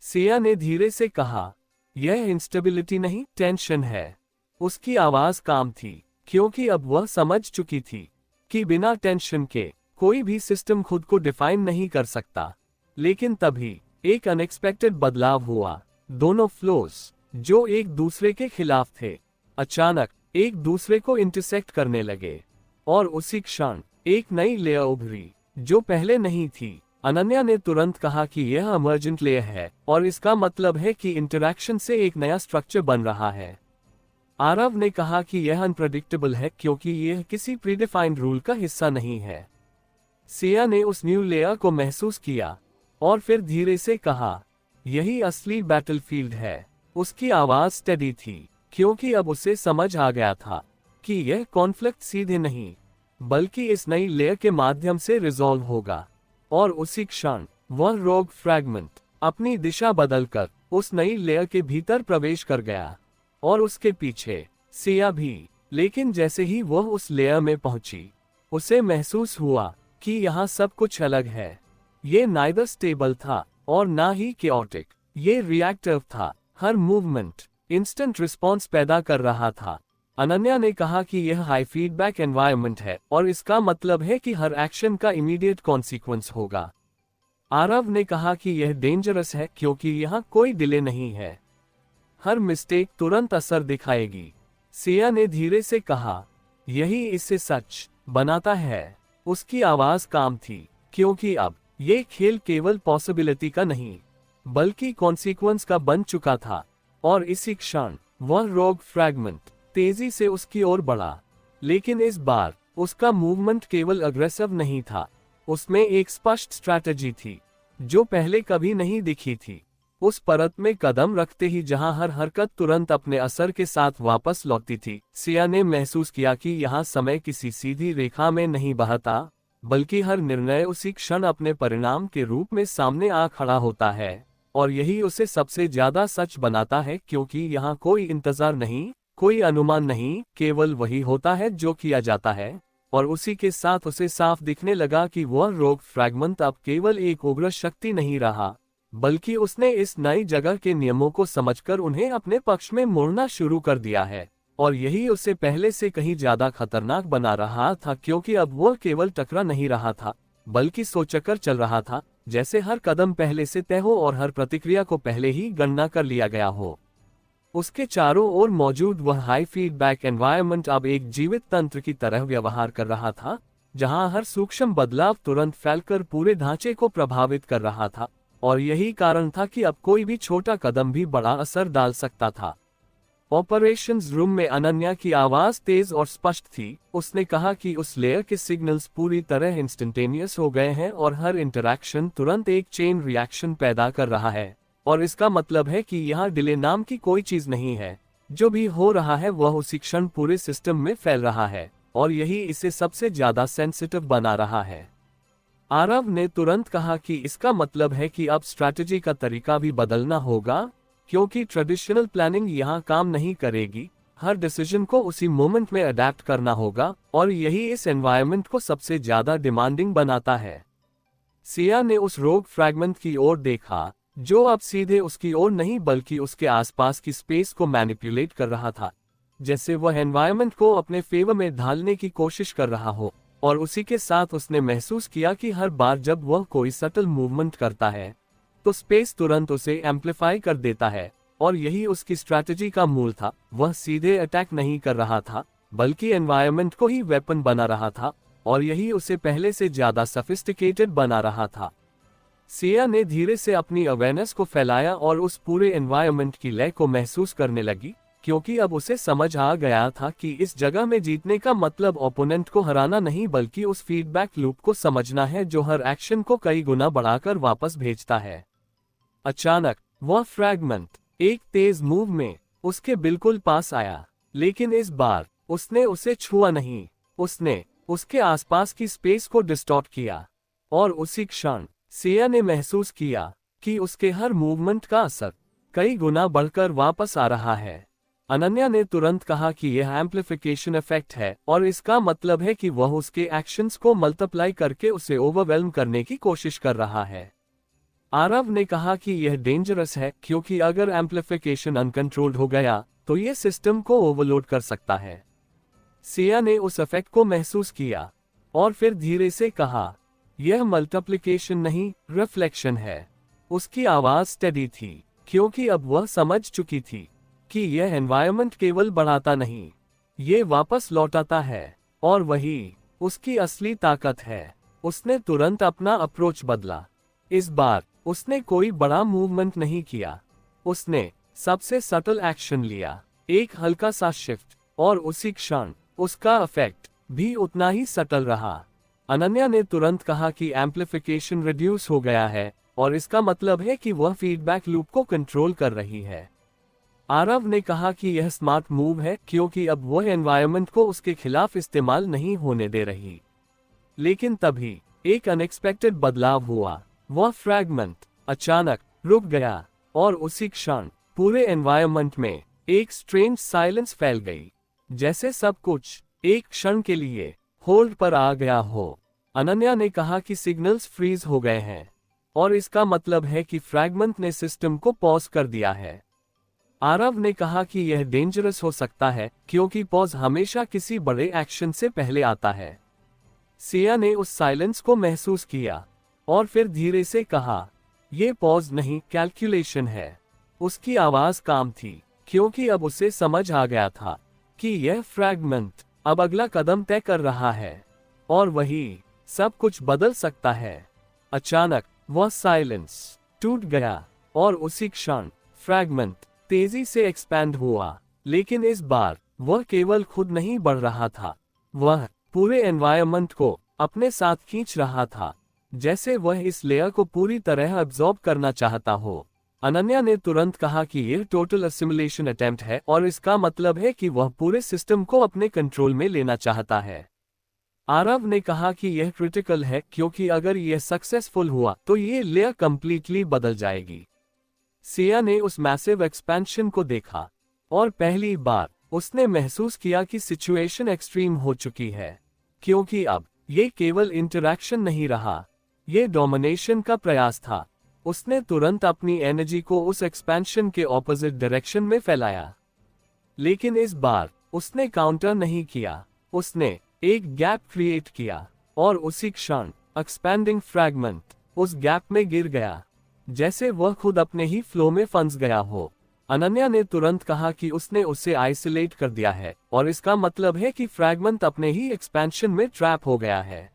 सिया ने धीरे से कहा, यह इंस्टेबिलिटी नहीं, टेंशन है। उसकी आवाज काम थी क्योंकि अब वह समझ चुकी थी कि बिना टेंशन के कोई भी सिस्टम खुद को डिफाइन नहीं कर सकता। लेकिन तभी एक अनएक्सपेक्टेड बदलाव हुआ। दोनों फ्लोज जो एक दूसरे के खिलाफ थे, अचानक एक दूसरे को इंटरसेक्ट करने लगे और उसी क्षण एक नई लेयर उभरी जो पहले नहीं थी। अनन्या ने तुरंत कहा कि यह इमर्जेंट लेयर है और इसका मतलब है कि इंटरैक्शन से एक नया स्ट्रक्चर बन रहा है। आरव ने कहा कि यह अनप्रेडिक्टेबल है क्योंकि यह किसी प्रीडिफाइंड रूल का हिस्सा नहीं है। सिया ने उस न्यू लेयर को महसूस किया और फिर धीरे से कहा, यही असली बैटलफील्ड है। उसकी आवाज स्टेडी थी क्योंकि अब उसे समझ आ गया था कि यह कॉन्फ्लिक्ट सीधे नहीं बल्कि इस नई लेयर के माध्यम से रिजॉल्व होगा। और उसी क्षण वह रोग फ्रैगमेंट अपनी दिशा बदलकर उस नई लेयर के भीतर प्रवेश कर गया और उसके पीछे सिया भी। लेकिन जैसे ही वह उस लेयर में पहुंची उसे महसूस हुआ कि यहाँ सब कुछ अलग है। ये नाइदर स्टेबल था और ना ही केओटिक। ये रिएक्टिव था। हर मूवमेंट इंस्टेंट रिस्पॉन्स पैदा कर रहा था। अनन्या ने कहा कि यह हाई फीडबैक एनवायरनमेंट है और इसका मतलब है कि हर एक्शन का इमीडिएट कॉन्सिक्वेंस होगा। आरव ने कहा कि यह डेंजरस है क्योंकि यहाँ कोई डिले नहीं है। हर मिस्टेक तुरंत असर दिखाएगी। सिया ने धीरे से कहा, यही इसे सच बनाता है। उसकी आवाज काम थी क्योंकि अब ये खेल केवल पॉसिबिलिटी का नहीं बल्कि कॉन्सिक्वेंस का बन चुका था। और इसी क्षण वह रोग फ्रैगमेंट तेजी से उसकी ओर बढ़ा। लेकिन इस बार उसका मूवमेंट केवल अग्रेसिव नहीं था, उसमें एक स्पष्ट स्ट्रैटेजी थी जो पहले कभी नहीं दिखी थी। उस परत में कदम रखते ही जहां हर हरकत तुरंत अपने असर के साथ वापस लौटती थी, सिया ने महसूस किया कि यहाँ समय किसी सीधी रेखा में नहीं बहता बल्कि हर निर्णय उसी क्षण अपने परिणाम के रूप में सामने आ खड़ा होता है। और यही उसे सबसे ज्यादा सच बनाता है क्योंकि यहाँ कोई इंतजार नहीं, कोई अनुमान नहीं, केवल वही होता है जो किया जाता है। और उसी के साथ उसे साफ दिखने लगा कि वह रोग फ्रैगमेंट अब केवल एक उग्र शक्ति नहीं रहा बल्कि उसने इस नई जगह के नियमों को समझकर उन्हें अपने पक्ष में मोड़ना शुरू कर दिया है। और यही उसे पहले से कहीं ज्यादा खतरनाक बना रहा था क्योंकि अब वह केवल टकरा नहीं रहा था बल्कि सोचकर चल रहा था, जैसे हर कदम पहले से तय हो और हर प्रतिक्रिया को पहले ही गणना कर लिया गया हो। उसके चारों ओर मौजूद वह हाई फीडबैक एनवायरनमेंट अब एक जीवित तंत्र की तरह व्यवहार कर रहा था जहां हर सूक्ष्म बदलाव तुरंत फैलकर पूरे ढांचे को प्रभावित कर रहा था। और यही कारण था कि अब कोई भी छोटा कदम भी बड़ा असर डाल सकता था। ऑपरेशंस रूम में अनन्या की आवाज तेज और स्पष्ट थी। उसने कहा कि उस लेयर के सिग्नल्स पूरी तरह इंस्टेंटेनियस हो गए हैं और हर इंटरैक्शन तुरंत एक चेन रिएक्शन पैदा कर रहा है। और इसका मतलब है कि यहाँ डिले नाम की कोई चीज नहीं है। जो भी हो रहा है वह उसी क्षण पूरे सिस्टम में फैल रहा है और यही इसे सबसे ज्यादा सेंसिटिव बना रहा है। आरव ने तुरंत कहा कि इसका मतलब है कि अब स्ट्रैटेजी का तरीका भी बदलना होगा क्योंकि ट्रेडिशनल प्लानिंग यहाँ काम नहीं करेगी। हर डिसीजन को उसी मोमेंट में अडेप्ट करना होगा और यही इस एनवायरनमेंट को सबसे ज्यादा डिमांडिंग बनाता है। सिया ने उस रोग फ्रैगमेंट की ओर देखा जो अब सीधे उसकी ओर नहीं बल्कि उसके आसपास की स्पेस को मैनिपुलेट कर रहा था, जैसे वह एनवायरनमेंट को अपने फेवर में ढालने की कोशिश कर रहा हो। और उसी के साथ उसने महसूस किया कि हर बार जब वह कोई सटल मूवमेंट करता है तो स्पेस तुरंत उसे एम्पलीफाई कर देता है। और यही उसकी स्ट्रैटेजी का मूल था। वह सीधे अटैक नहीं कर रहा था बल्कि एनवायरनमेंट को ही वेपन बना रहा था और यही उसे पहले से ज्यादा सोफिस्टिकेटेड बना रहा था। सिया ने धीरे से अपनी अवेयरनेस को फैलाया और उस पूरे एनवायरनमेंट की लय को महसूस करने लगी क्योंकि अब उसे समझ आ गया था कि इस जगह में जीतने का मतलब ओपोनेंट को हराना नहीं बल्कि उस फीडबैक लूप को समझना है जो हर एक्शन को कई गुना बढ़ाकर वापस भेजता है। अचानक वह फ्रैगमेंट एक तेज मूव में उसके बिल्कुल पास आया, लेकिन इस बार उसने उसे छुआ नहीं। उसने उसके आसपास की स्पेस को डिस्टॉर्ट किया और उसी क्षण सिया ने महसूस किया कि उसके हर मूवमेंट का असर कई गुना बढ़कर वापस आ रहा है। अनन्या ने तुरंत कहा कि यह एम्प्लीफिकेशन इफेक्ट है और इसका मतलब है कि वह उसके एक्शंस को मल्टीप्लाई करके उसे ओवरवेल्म करने की कोशिश कर रहा है। आरव ने कहा कि यह डेंजरस है क्योंकि अगर एम्प्लीफिकेशन अनकंट्रोल्ड हो गया तो यह सिस्टम को ओवरलोड कर सकता है। सिया ने उस इफेक्ट को महसूस किया और फिर धीरे से कहा, यह मल्टीप्लिकेशन नहीं, रिफ्लेक्शन है। उसकी आवाज स्टेडी थी क्योंकि अब वह समझ चुकी थी कि यह एनवायरनमेंट केवल बढ़ाता नहीं ये वापस लौटाता है और वही उसकी असली ताकत है। उसने तुरंत अपना अप्रोच बदला। इस बार उसने कोई बड़ा मूवमेंट नहीं किया। उसने सबसे सटल एक्शन लिया, एक हल्का सा शिफ्ट, और उसी क्षण उसका इफेक्ट भी उतना ही सटल रहा। अनन्या ने तुरंत कहा कि एम्प्लीफिकेशन रिड्यूस हो गया है और इसका मतलब है कि वह फीडबैक लूप को कंट्रोल कर रही है। आरव ने कहा कि यह स्मार्ट मूव है क्योंकि अब वह एनवायरनमेंट को उसके खिलाफ इस्तेमाल नहीं होने दे रही। लेकिन तभी एक अनएक्सपेक्टेड बदलाव हुआ। वह फ्रैगमेंट अचानक रुक गया और उसी क्षण पूरे एनवायरनमेंट में एक स्ट्रेंज साइलेंस फैल गई, जैसे सब कुछ एक क्षण के लिए होल्ड पर आ गया हो। अनन्या ने कहा कि सिग्नल्स फ्रीज हो गए हैं और इसका मतलब है कि फ्रैगमेंट ने सिस्टम को पॉज कर दिया है। आरव ने कहा कि यह डेंजरस हो सकता है क्योंकि पॉज हमेशा किसी बड़े एक्शन से पहले आता है। सिया ने उस साइलेंस को महसूस किया और फिर धीरे से कहा, यह पॉज नहीं, कैलकुलेशन है। उसकी आवाज काम थी क्योंकि अब उसे समझ आ गया था कि यह फ्रैगमेंट अब अगला कदम तय कर रहा है और वही सब कुछ बदल सकता है। अचानक वह साइलेंस टूट गया और उसी क्षण फ्रैगमेंट तेजी से एक्सपैंड हुआ। लेकिन इस बार वह केवल खुद नहीं बढ़ रहा था, वह पूरे एनवायरनमेंट को अपने साथ खींच रहा था, जैसे वह इस लेयर को पूरी तरह अब्सॉर्ब करना चाहता हो। अनन्या ने तुरंत कहा कि यह टोटल असिमुलेशन अटेम्प्ट है और इसका मतलब है कि वह पूरे सिस्टम को अपने कंट्रोल में लेना चाहता है। आरव ने कहा कि यह क्रिटिकल है क्योंकि अगर यह सक्सेसफुल हुआ तो ये लेयर कंप्लीटली बदल जाएगी। सिया ने उस मैसिव एक्सपेंशन को देखा और पहली बार उसने महसूस किया कि सिचुएशन एक्सट्रीम हो चुकी है, क्योंकि अब ये केवल इंटरैक्शन नहीं रहा, ये डोमिनेशन का प्रयास था। उसने तुरंत अपनी एनर्जी को उस एक्सपेंशन के ऑपोजिट डायरेक्शन में फैलाया। लेकिन इस बार उसने काउंटर नहीं किया, उसने एक गैप क्रिएट किया और उसी क्षण एक्सपैंडिंग फ्रैगमेंट उस गैप में गिर गया, जैसे वह खुद अपने ही फ्लो में फंस गया हो। अनन्या ने तुरंत कहा कि उसने उसे आइसोलेट कर दिया है और इसका मतलब है कि फ्रैगमेंट अपने ही एक्सपेंशन में ट्रैप हो गया है।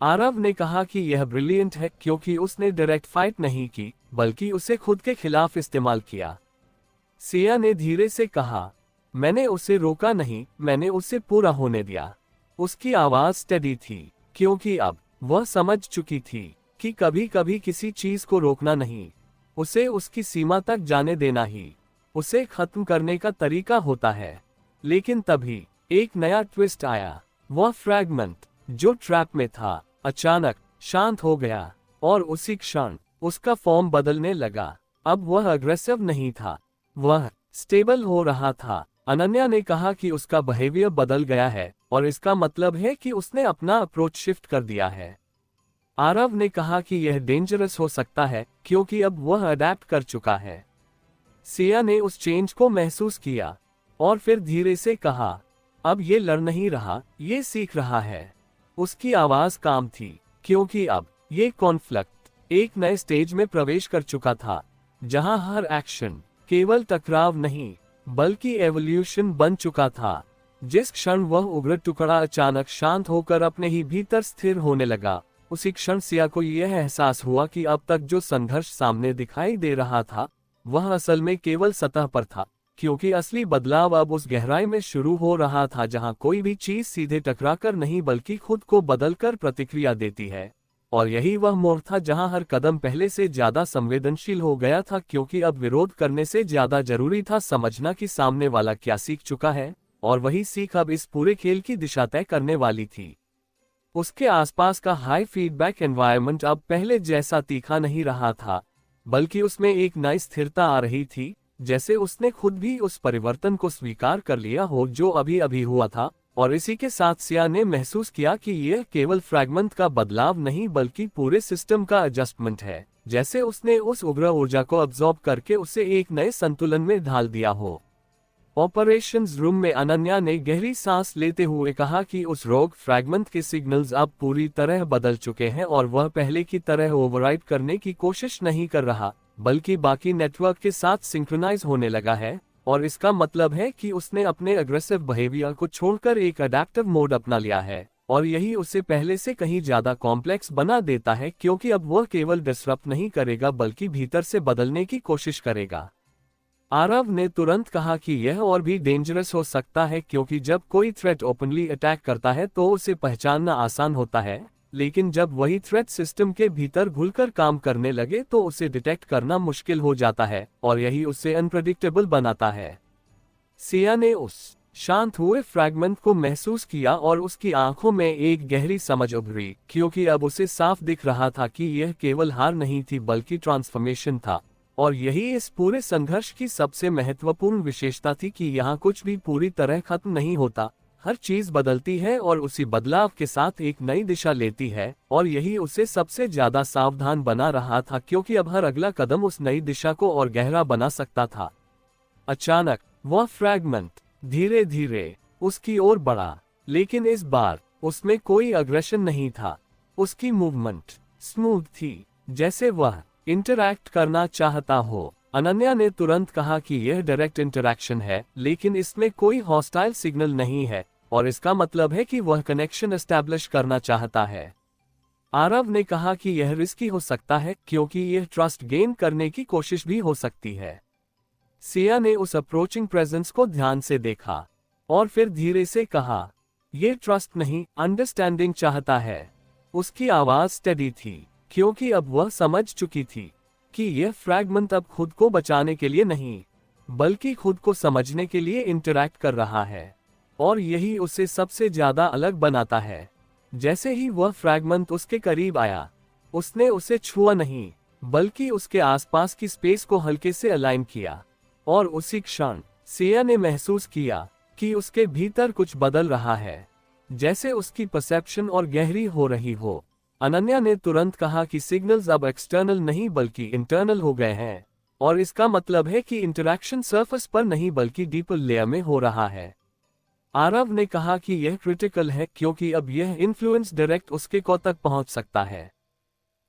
आरव ने कहा कि यह ब्रिलियंट है क्योंकि उसने डायरेक्ट फाइट नहीं की बल्कि उसे खुद के खिलाफ इस्तेमाल किया। सिया ने धीरे से कहा, मैंने उसे रोका नहीं, मैंने उसे पूरा होने दिया। उसकी आवाज स्टेडी थी क्योंकि अब वह समझ चुकी थी कि कभी कभी किसी चीज को रोकना नहीं, उसे उसकी सीमा तक जाने देना ही उसे खत्म करने का तरीका होता है। लेकिन तभी एक नया ट्विस्ट आया। वह फ्रैगमेंट जो ट्रैप में था अचानक शांत हो गया और उसी क्षण उसका फॉर्म बदलने लगा। अब वह अग्रेसिव नहीं था, वह स्टेबल हो रहा था। अनन्या ने कहा कि उसका बिहेवियर बदल गया है और इसका मतलब है कि उसने अपना अप्रोच शिफ्ट कर दिया है। आरव ने कहा कि यह डेंजरस हो सकता है क्योंकि अब वह अडेप्ट कर चुका है। सिया ने उस चेंज को महसूस किया और फिर धीरे से कहा, अब ये लड़ नहीं रहा, ये सीख रहा है। उसकी आवाज काम थी क्योंकि अब ये कॉन्फ्लिक्ट एक नए स्टेज में प्रवेश कर चुका था, जहां हर एक्शन केवल टकराव नहीं बल्कि एवोल्यूशन बन चुका था। जिस क्षण वह उग्र टुकड़ा अचानक शांत होकर अपने ही भीतर स्थिर होने लगा, उसी क्षण सिया को यह एहसास हुआ कि अब तक जो संघर्ष सामने दिखाई दे रहा था वह असल में केवल सतह पर था, क्योंकि असली बदलाव अब उस गहराई में शुरू हो रहा था जहां कोई भी चीज सीधे टकराकर नहीं बल्कि खुद को बदलकर प्रतिक्रिया देती है। और यही वह मोड़ था जहां हर कदम पहले से ज्यादा संवेदनशील हो गया था, क्योंकि अब विरोध करने से ज्यादा जरूरी था समझना कि सामने वाला क्या सीख चुका है, और वही सीख अब इस पूरे खेल की दिशा तय करने वाली थी। उसके आसपास का हाई फीडबैक एनवायरनमेंट अब पहले जैसा तीखा नहीं रहा था, बल्कि उसमें एक नई स्थिरता आ रही थी, जैसे उसने खुद भी उस परिवर्तन को स्वीकार कर लिया हो जो अभी अभी हुआ था। और इसी के साथ सिया ने महसूस किया कि यह केवल फ्रैगमेंट का बदलाव नहीं बल्कि पूरे सिस्टम का एडजस्टमेंट है, जैसे उसने उस उग्र ऊर्जा को अब्सॉर्ब करके उसे एक नए संतुलन में ढाल दिया हो। ऑपरेशंस रूम में अनन्या ने गहरी सांस लेते हुए कहा कि उस रोग फ्रैगमेंट के सिग्नल्स अब पूरी तरह बदल चुके हैं और वह पहले की तरह ओवरराइड करने की कोशिश नहीं कर रहा, बल्कि बाकी नेटवर्क के साथ सिंक्रोनाइज होने लगा है। और इसका मतलब है कि उसने अपने अग्रेसिव बिहेवियर को छोड़कर एक अडैप्टिव मोड अपना लिया है, और यही उसे पहले से कहीं ज्यादा कॉम्प्लेक्स बना देता है, क्योंकि अब वह केवल डिसरप्ट नहीं करेगा बल्कि भीतर से बदलने की कोशिश करेगा। आरव ने तुरंत कहा कि यह और भी डेंजरस हो सकता है, क्योंकि जब कोई थ्रेट ओपनली अटैक करता है तो उसे पहचानना आसान होता है, लेकिन जब वही थ्रेट सिस्टम के भीतर घुलकर काम करने लगे तो उसे डिटेक्ट करना मुश्किल हो जाता है, और यही उसे अनप्रेडिक्टेबल बनाता है। सिया ने उस शांत हुए फ्रैगमेंट को महसूस किया और उसकी आंखों में एक गहरी समझ उभरी, क्योंकि अब उसे साफ दिख रहा था कि यह केवल हार नहीं थी बल्कि ट्रांसफॉर्मेशन था, और यही इस पूरे संघर्ष की सबसे महत्वपूर्ण विशेषता थी कि यहाँ कुछ भी पूरी तरह खत्म नहीं होता, हर चीज बदलती है और उसी बदलाव के साथ एक नई दिशा लेती है, और यही उसे सबसे ज्यादा सावधान बना रहा था, क्योंकि अब हर अगला कदम उस नई दिशा को और गहरा बना सकता था। अचानक वह फ्रैगमेंट धीरे धीरे उसकी ओर बढ़ा, लेकिन इस बार उसमें कोई अग्रेशन नहीं था। उसकी मूवमेंट स्मूथ थी, जैसे वह इंटरैक्ट करना चाहता हो। अनन्या ने तुरंत कहा कि यह डायरेक्ट इंटरैक्शन है, लेकिन इसमें कोई हॉस्टाइल सिग्नल नहीं है, और इसका मतलब है कि वह कनेक्शन एस्टैब्लिश करना चाहता है। आरव ने कहा कि यह रिस्की हो सकता है, क्योंकि यह ट्रस्ट गेन करने की कोशिश भी हो सकती है। सिया ने उस अप्रोचिंग प्रेजेंस को ध्यान से देखा, और फिर धीरे से कहा, यह ट्रस्ट नहीं, अंडरस्टैंडिंग चाहता है। उसकी आवाज स्टेडी थी, क्योंकि अब वह समझ चुकी थी कि यह फ्रैगमेंट अब खुद को बचाने के लिए नहीं, बल्कि खुद को समझने के लिए इंटरैक्ट कर रहा है, और यही उसे सबसे ज्यादा अलग बनाता है। जैसे ही वह फ्रैगमेंट उसके करीब आया, उसने उसे छुआ नहीं, बल्कि उसके आसपास की स्पेस को हल्के से अलाइन किया, और उसी क्षण सिया ने महसूस किया कि उसके भीतर कुछ बदल रहा है, जैसे उसकी परसेप्शन और गहरी हो रही हो। अनन्या ने तुरंत कहा कि सिग्नल्स अब एक्सटर्नल नहीं बल्कि इंटरनल हो गए हैं, और इसका मतलब है कि इंटरैक्शन सरफेस पर नहीं बल्कि डीपर लेयर में हो रहा है। आरव ने कहा कि यह क्रिटिकल है, क्योंकि अब यह इन्फ्लुएंस डायरेक्ट उसके को तक पहुंच सकता है।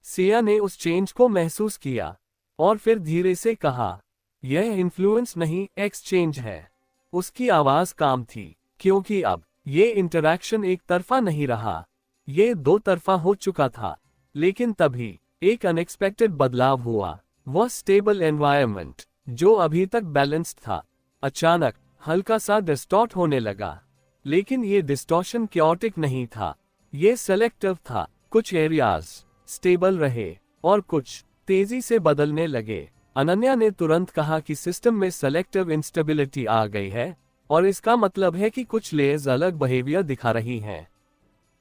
सिया ने उस चेंज को महसूस किया, और फिर धीरे से कहा, यह इन्फ्लुएंस नहीं, एक्सचेंज है। उसकी आवाज काम थी, क्योंकि अब ये इंटरैक्शन एक तरफा नहीं रहा, ये दो तरफा हो चुका था। लेकिन तभी एक अनएक्सपेक्टेड बदलाव हुआ। वह स्टेबल एनवायरनमेंट, जो अभी तक बैलेंस्ड था, अचानक हल्का सा डिस्टॉर्ट होने लगा। लेकिन ये डिस्टॉर्शन क्योटिक नहीं था, ये सेलेक्टिव था। कुछ एरियाज स्टेबल रहे और कुछ तेजी से बदलने लगे। अनन्या ने तुरंत कहा कि सिस्टम में सेलेक्टिव इंस्टेबिलिटी आ गई है, और इसका मतलब है कि कुछ लेयर्स अलग बिहेवियर दिखा रही हैं।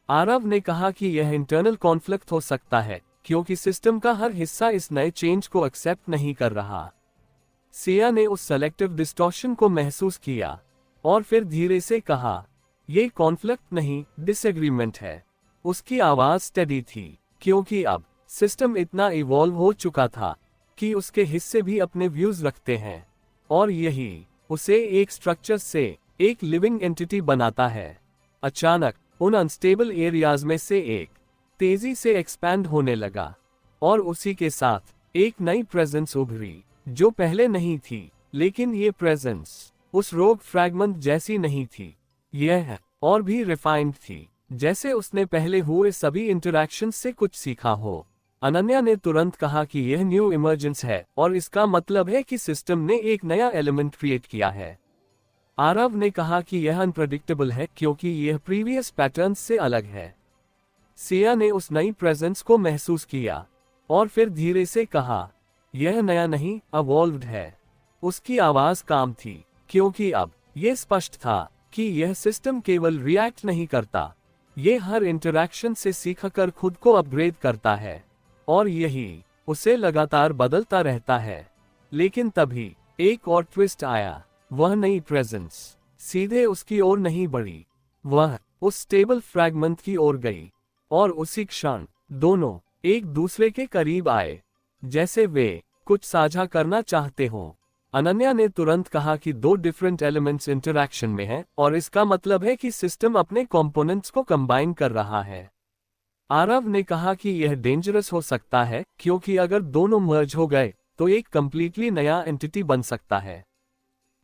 आरव ने कहा कि यह इंटरनल कॉन्फ्लिक्ट हो सकता है, क्योंकि सिस्टम का हर हिस्सा इस नए चेंज को एक्सेप्ट नहीं कर रहा। सिया ने उस सेलेक्टिव डिस्टॉर्शन को महसूस किया, और फिर धीरे से कहा, यह कॉन्फ्लिक्ट नहीं, डिसएग्रीमेंट है। उसकी आवाज स्टेडी थी, क्योंकि अब सिस्टम इतना इवॉल्व हो चुका था कि उसके हिस्से भी अपने व्यूज रखते हैं, और यही उसे एक स्ट्रक्चर से एक लिविंग एंटिटी बनाता है। अचानक उन अनस्टेबल एरियाज में से एक तेजी से एक्सपैंड होने लगा, और उसी के साथ एक नई प्रेजेंस उभरी, जो पहले नहीं थी। लेकिन ये प्रेजेंस उस रोग फ्रैगमेंट जैसी नहीं थी, यह और भी रिफाइंड थी, जैसे उसने पहले हुए सभी इंटरैक्शन से कुछ सीखा हो। अनन्या ने तुरंत कहा कि यह न्यू इमर्जेंस है, और इसका मतलब है कि सिस्टम ने एक नया एलिमेंट क्रिएट किया है। आरव ने कहा कि यह अनप्रेडिक्टेबल है, क्योंकि यह प्रीवियस पैटर्न से अलग है। सिया ने उस नई प्रेजेंस को महसूस किया, और फिर धीरे से कहा, यह नया नहीं, इवॉल्व्ड है। उसकी आवाज काम थी, क्योंकि अब यह स्पष्ट था कि यह सिस्टम केवल रिएक्ट नहीं करता, यह हर इंटरैक्शन से सीखकर खुद को अपग्रेड करता है, और यही उसे लगातार बदलता रहता है। लेकिन तभी एक और ट्विस्ट आया। वह नई प्रेजेंस सीधे उसकी ओर नहीं बढ़ी, वह उस स्टेबल फ्रैगमेंट की ओर गई, और उसी क्षण दोनों एक दूसरे के करीब आए, जैसे वे कुछ साझा करना चाहते हों। अनन्या ने तुरंत कहा कि दो डिफरेंट एलिमेंट्स इंटरैक्शन में हैं, और इसका मतलब है कि सिस्टम अपने कंपोनेंट्स को कंबाइन कर रहा है। आरव ने कहा कि यह डेंजरस हो सकता है, क्योंकि अगर दोनों मर्ज हो गए तो एक कंप्लीटली नया एंटिटी बन सकता है।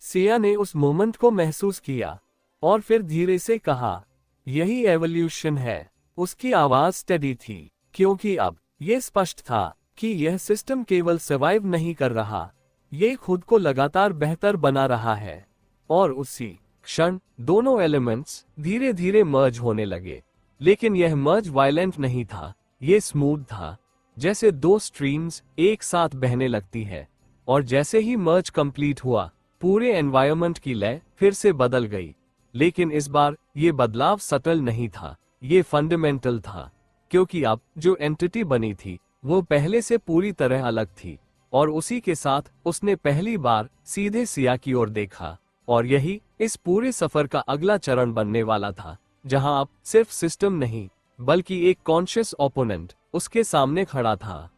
सिया ने उस मोमेंट को महसूस किया और फिर धीरे से कहा, यही एवोल्यूशन है। उसकी आवाज स्टेडी थी, क्योंकि अब यह स्पष्ट था कि यह सिस्टम केवल सर्वाइव नहीं कर रहा, ये खुद को लगातार बेहतर बना रहा है। और उसी क्षण दोनों एलिमेंट्स धीरे धीरे मर्ज होने लगे, लेकिन यह मर्ज वायलेंट नहीं था, ये स्मूथ था, जैसे दो स्ट्रीम्स एक साथ बहने लगती है। और जैसे ही मर्ज कंप्लीट हुआ, पूरे एनवायरनमेंट की लय फिर से बदल गई। लेकिन इस बार ये बदलाव सटल नहीं था, ये फंडामेंटल था, क्योंकि अब जो एंटिटी बनी थी वो पहले से पूरी तरह अलग थी। और उसी के साथ उसने पहली बार सीधे सिया की ओर देखा। और यही इस पूरे सफर का अगला चरण बनने वाला था, जहां अब सिर्फ सिस्टम नहीं बल्कि एक कॉन्शियस ओपोनेंट उसके सामने खड़ा था।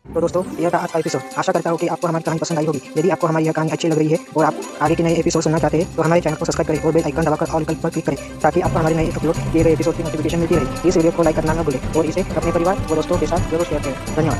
तो दोस्तों, यह था आज का एपिसोड। आशा करता हूँ कि आपको हमारी कहानी पसंद आई होगी। यदि आपको हमारी यह कहानी अच्छी लग रही है और आप आगे के नए एपिसोड सुनना चाहते हैं तो हमारे चैनल को सब्सक्राइब करें और बेल आइकन दबाकर ऑल विकल्प पर क्लिक करें, ताकि आपको हमारे नए अपलोड किए गए एपिसोड की नोटिफिकेशन मिलती रहे। इस वीडियो को लाइक करना न भूलें और इसे अपने परिवार और दोस्तों के साथ जरूर शेयर करें। धन्यवाद।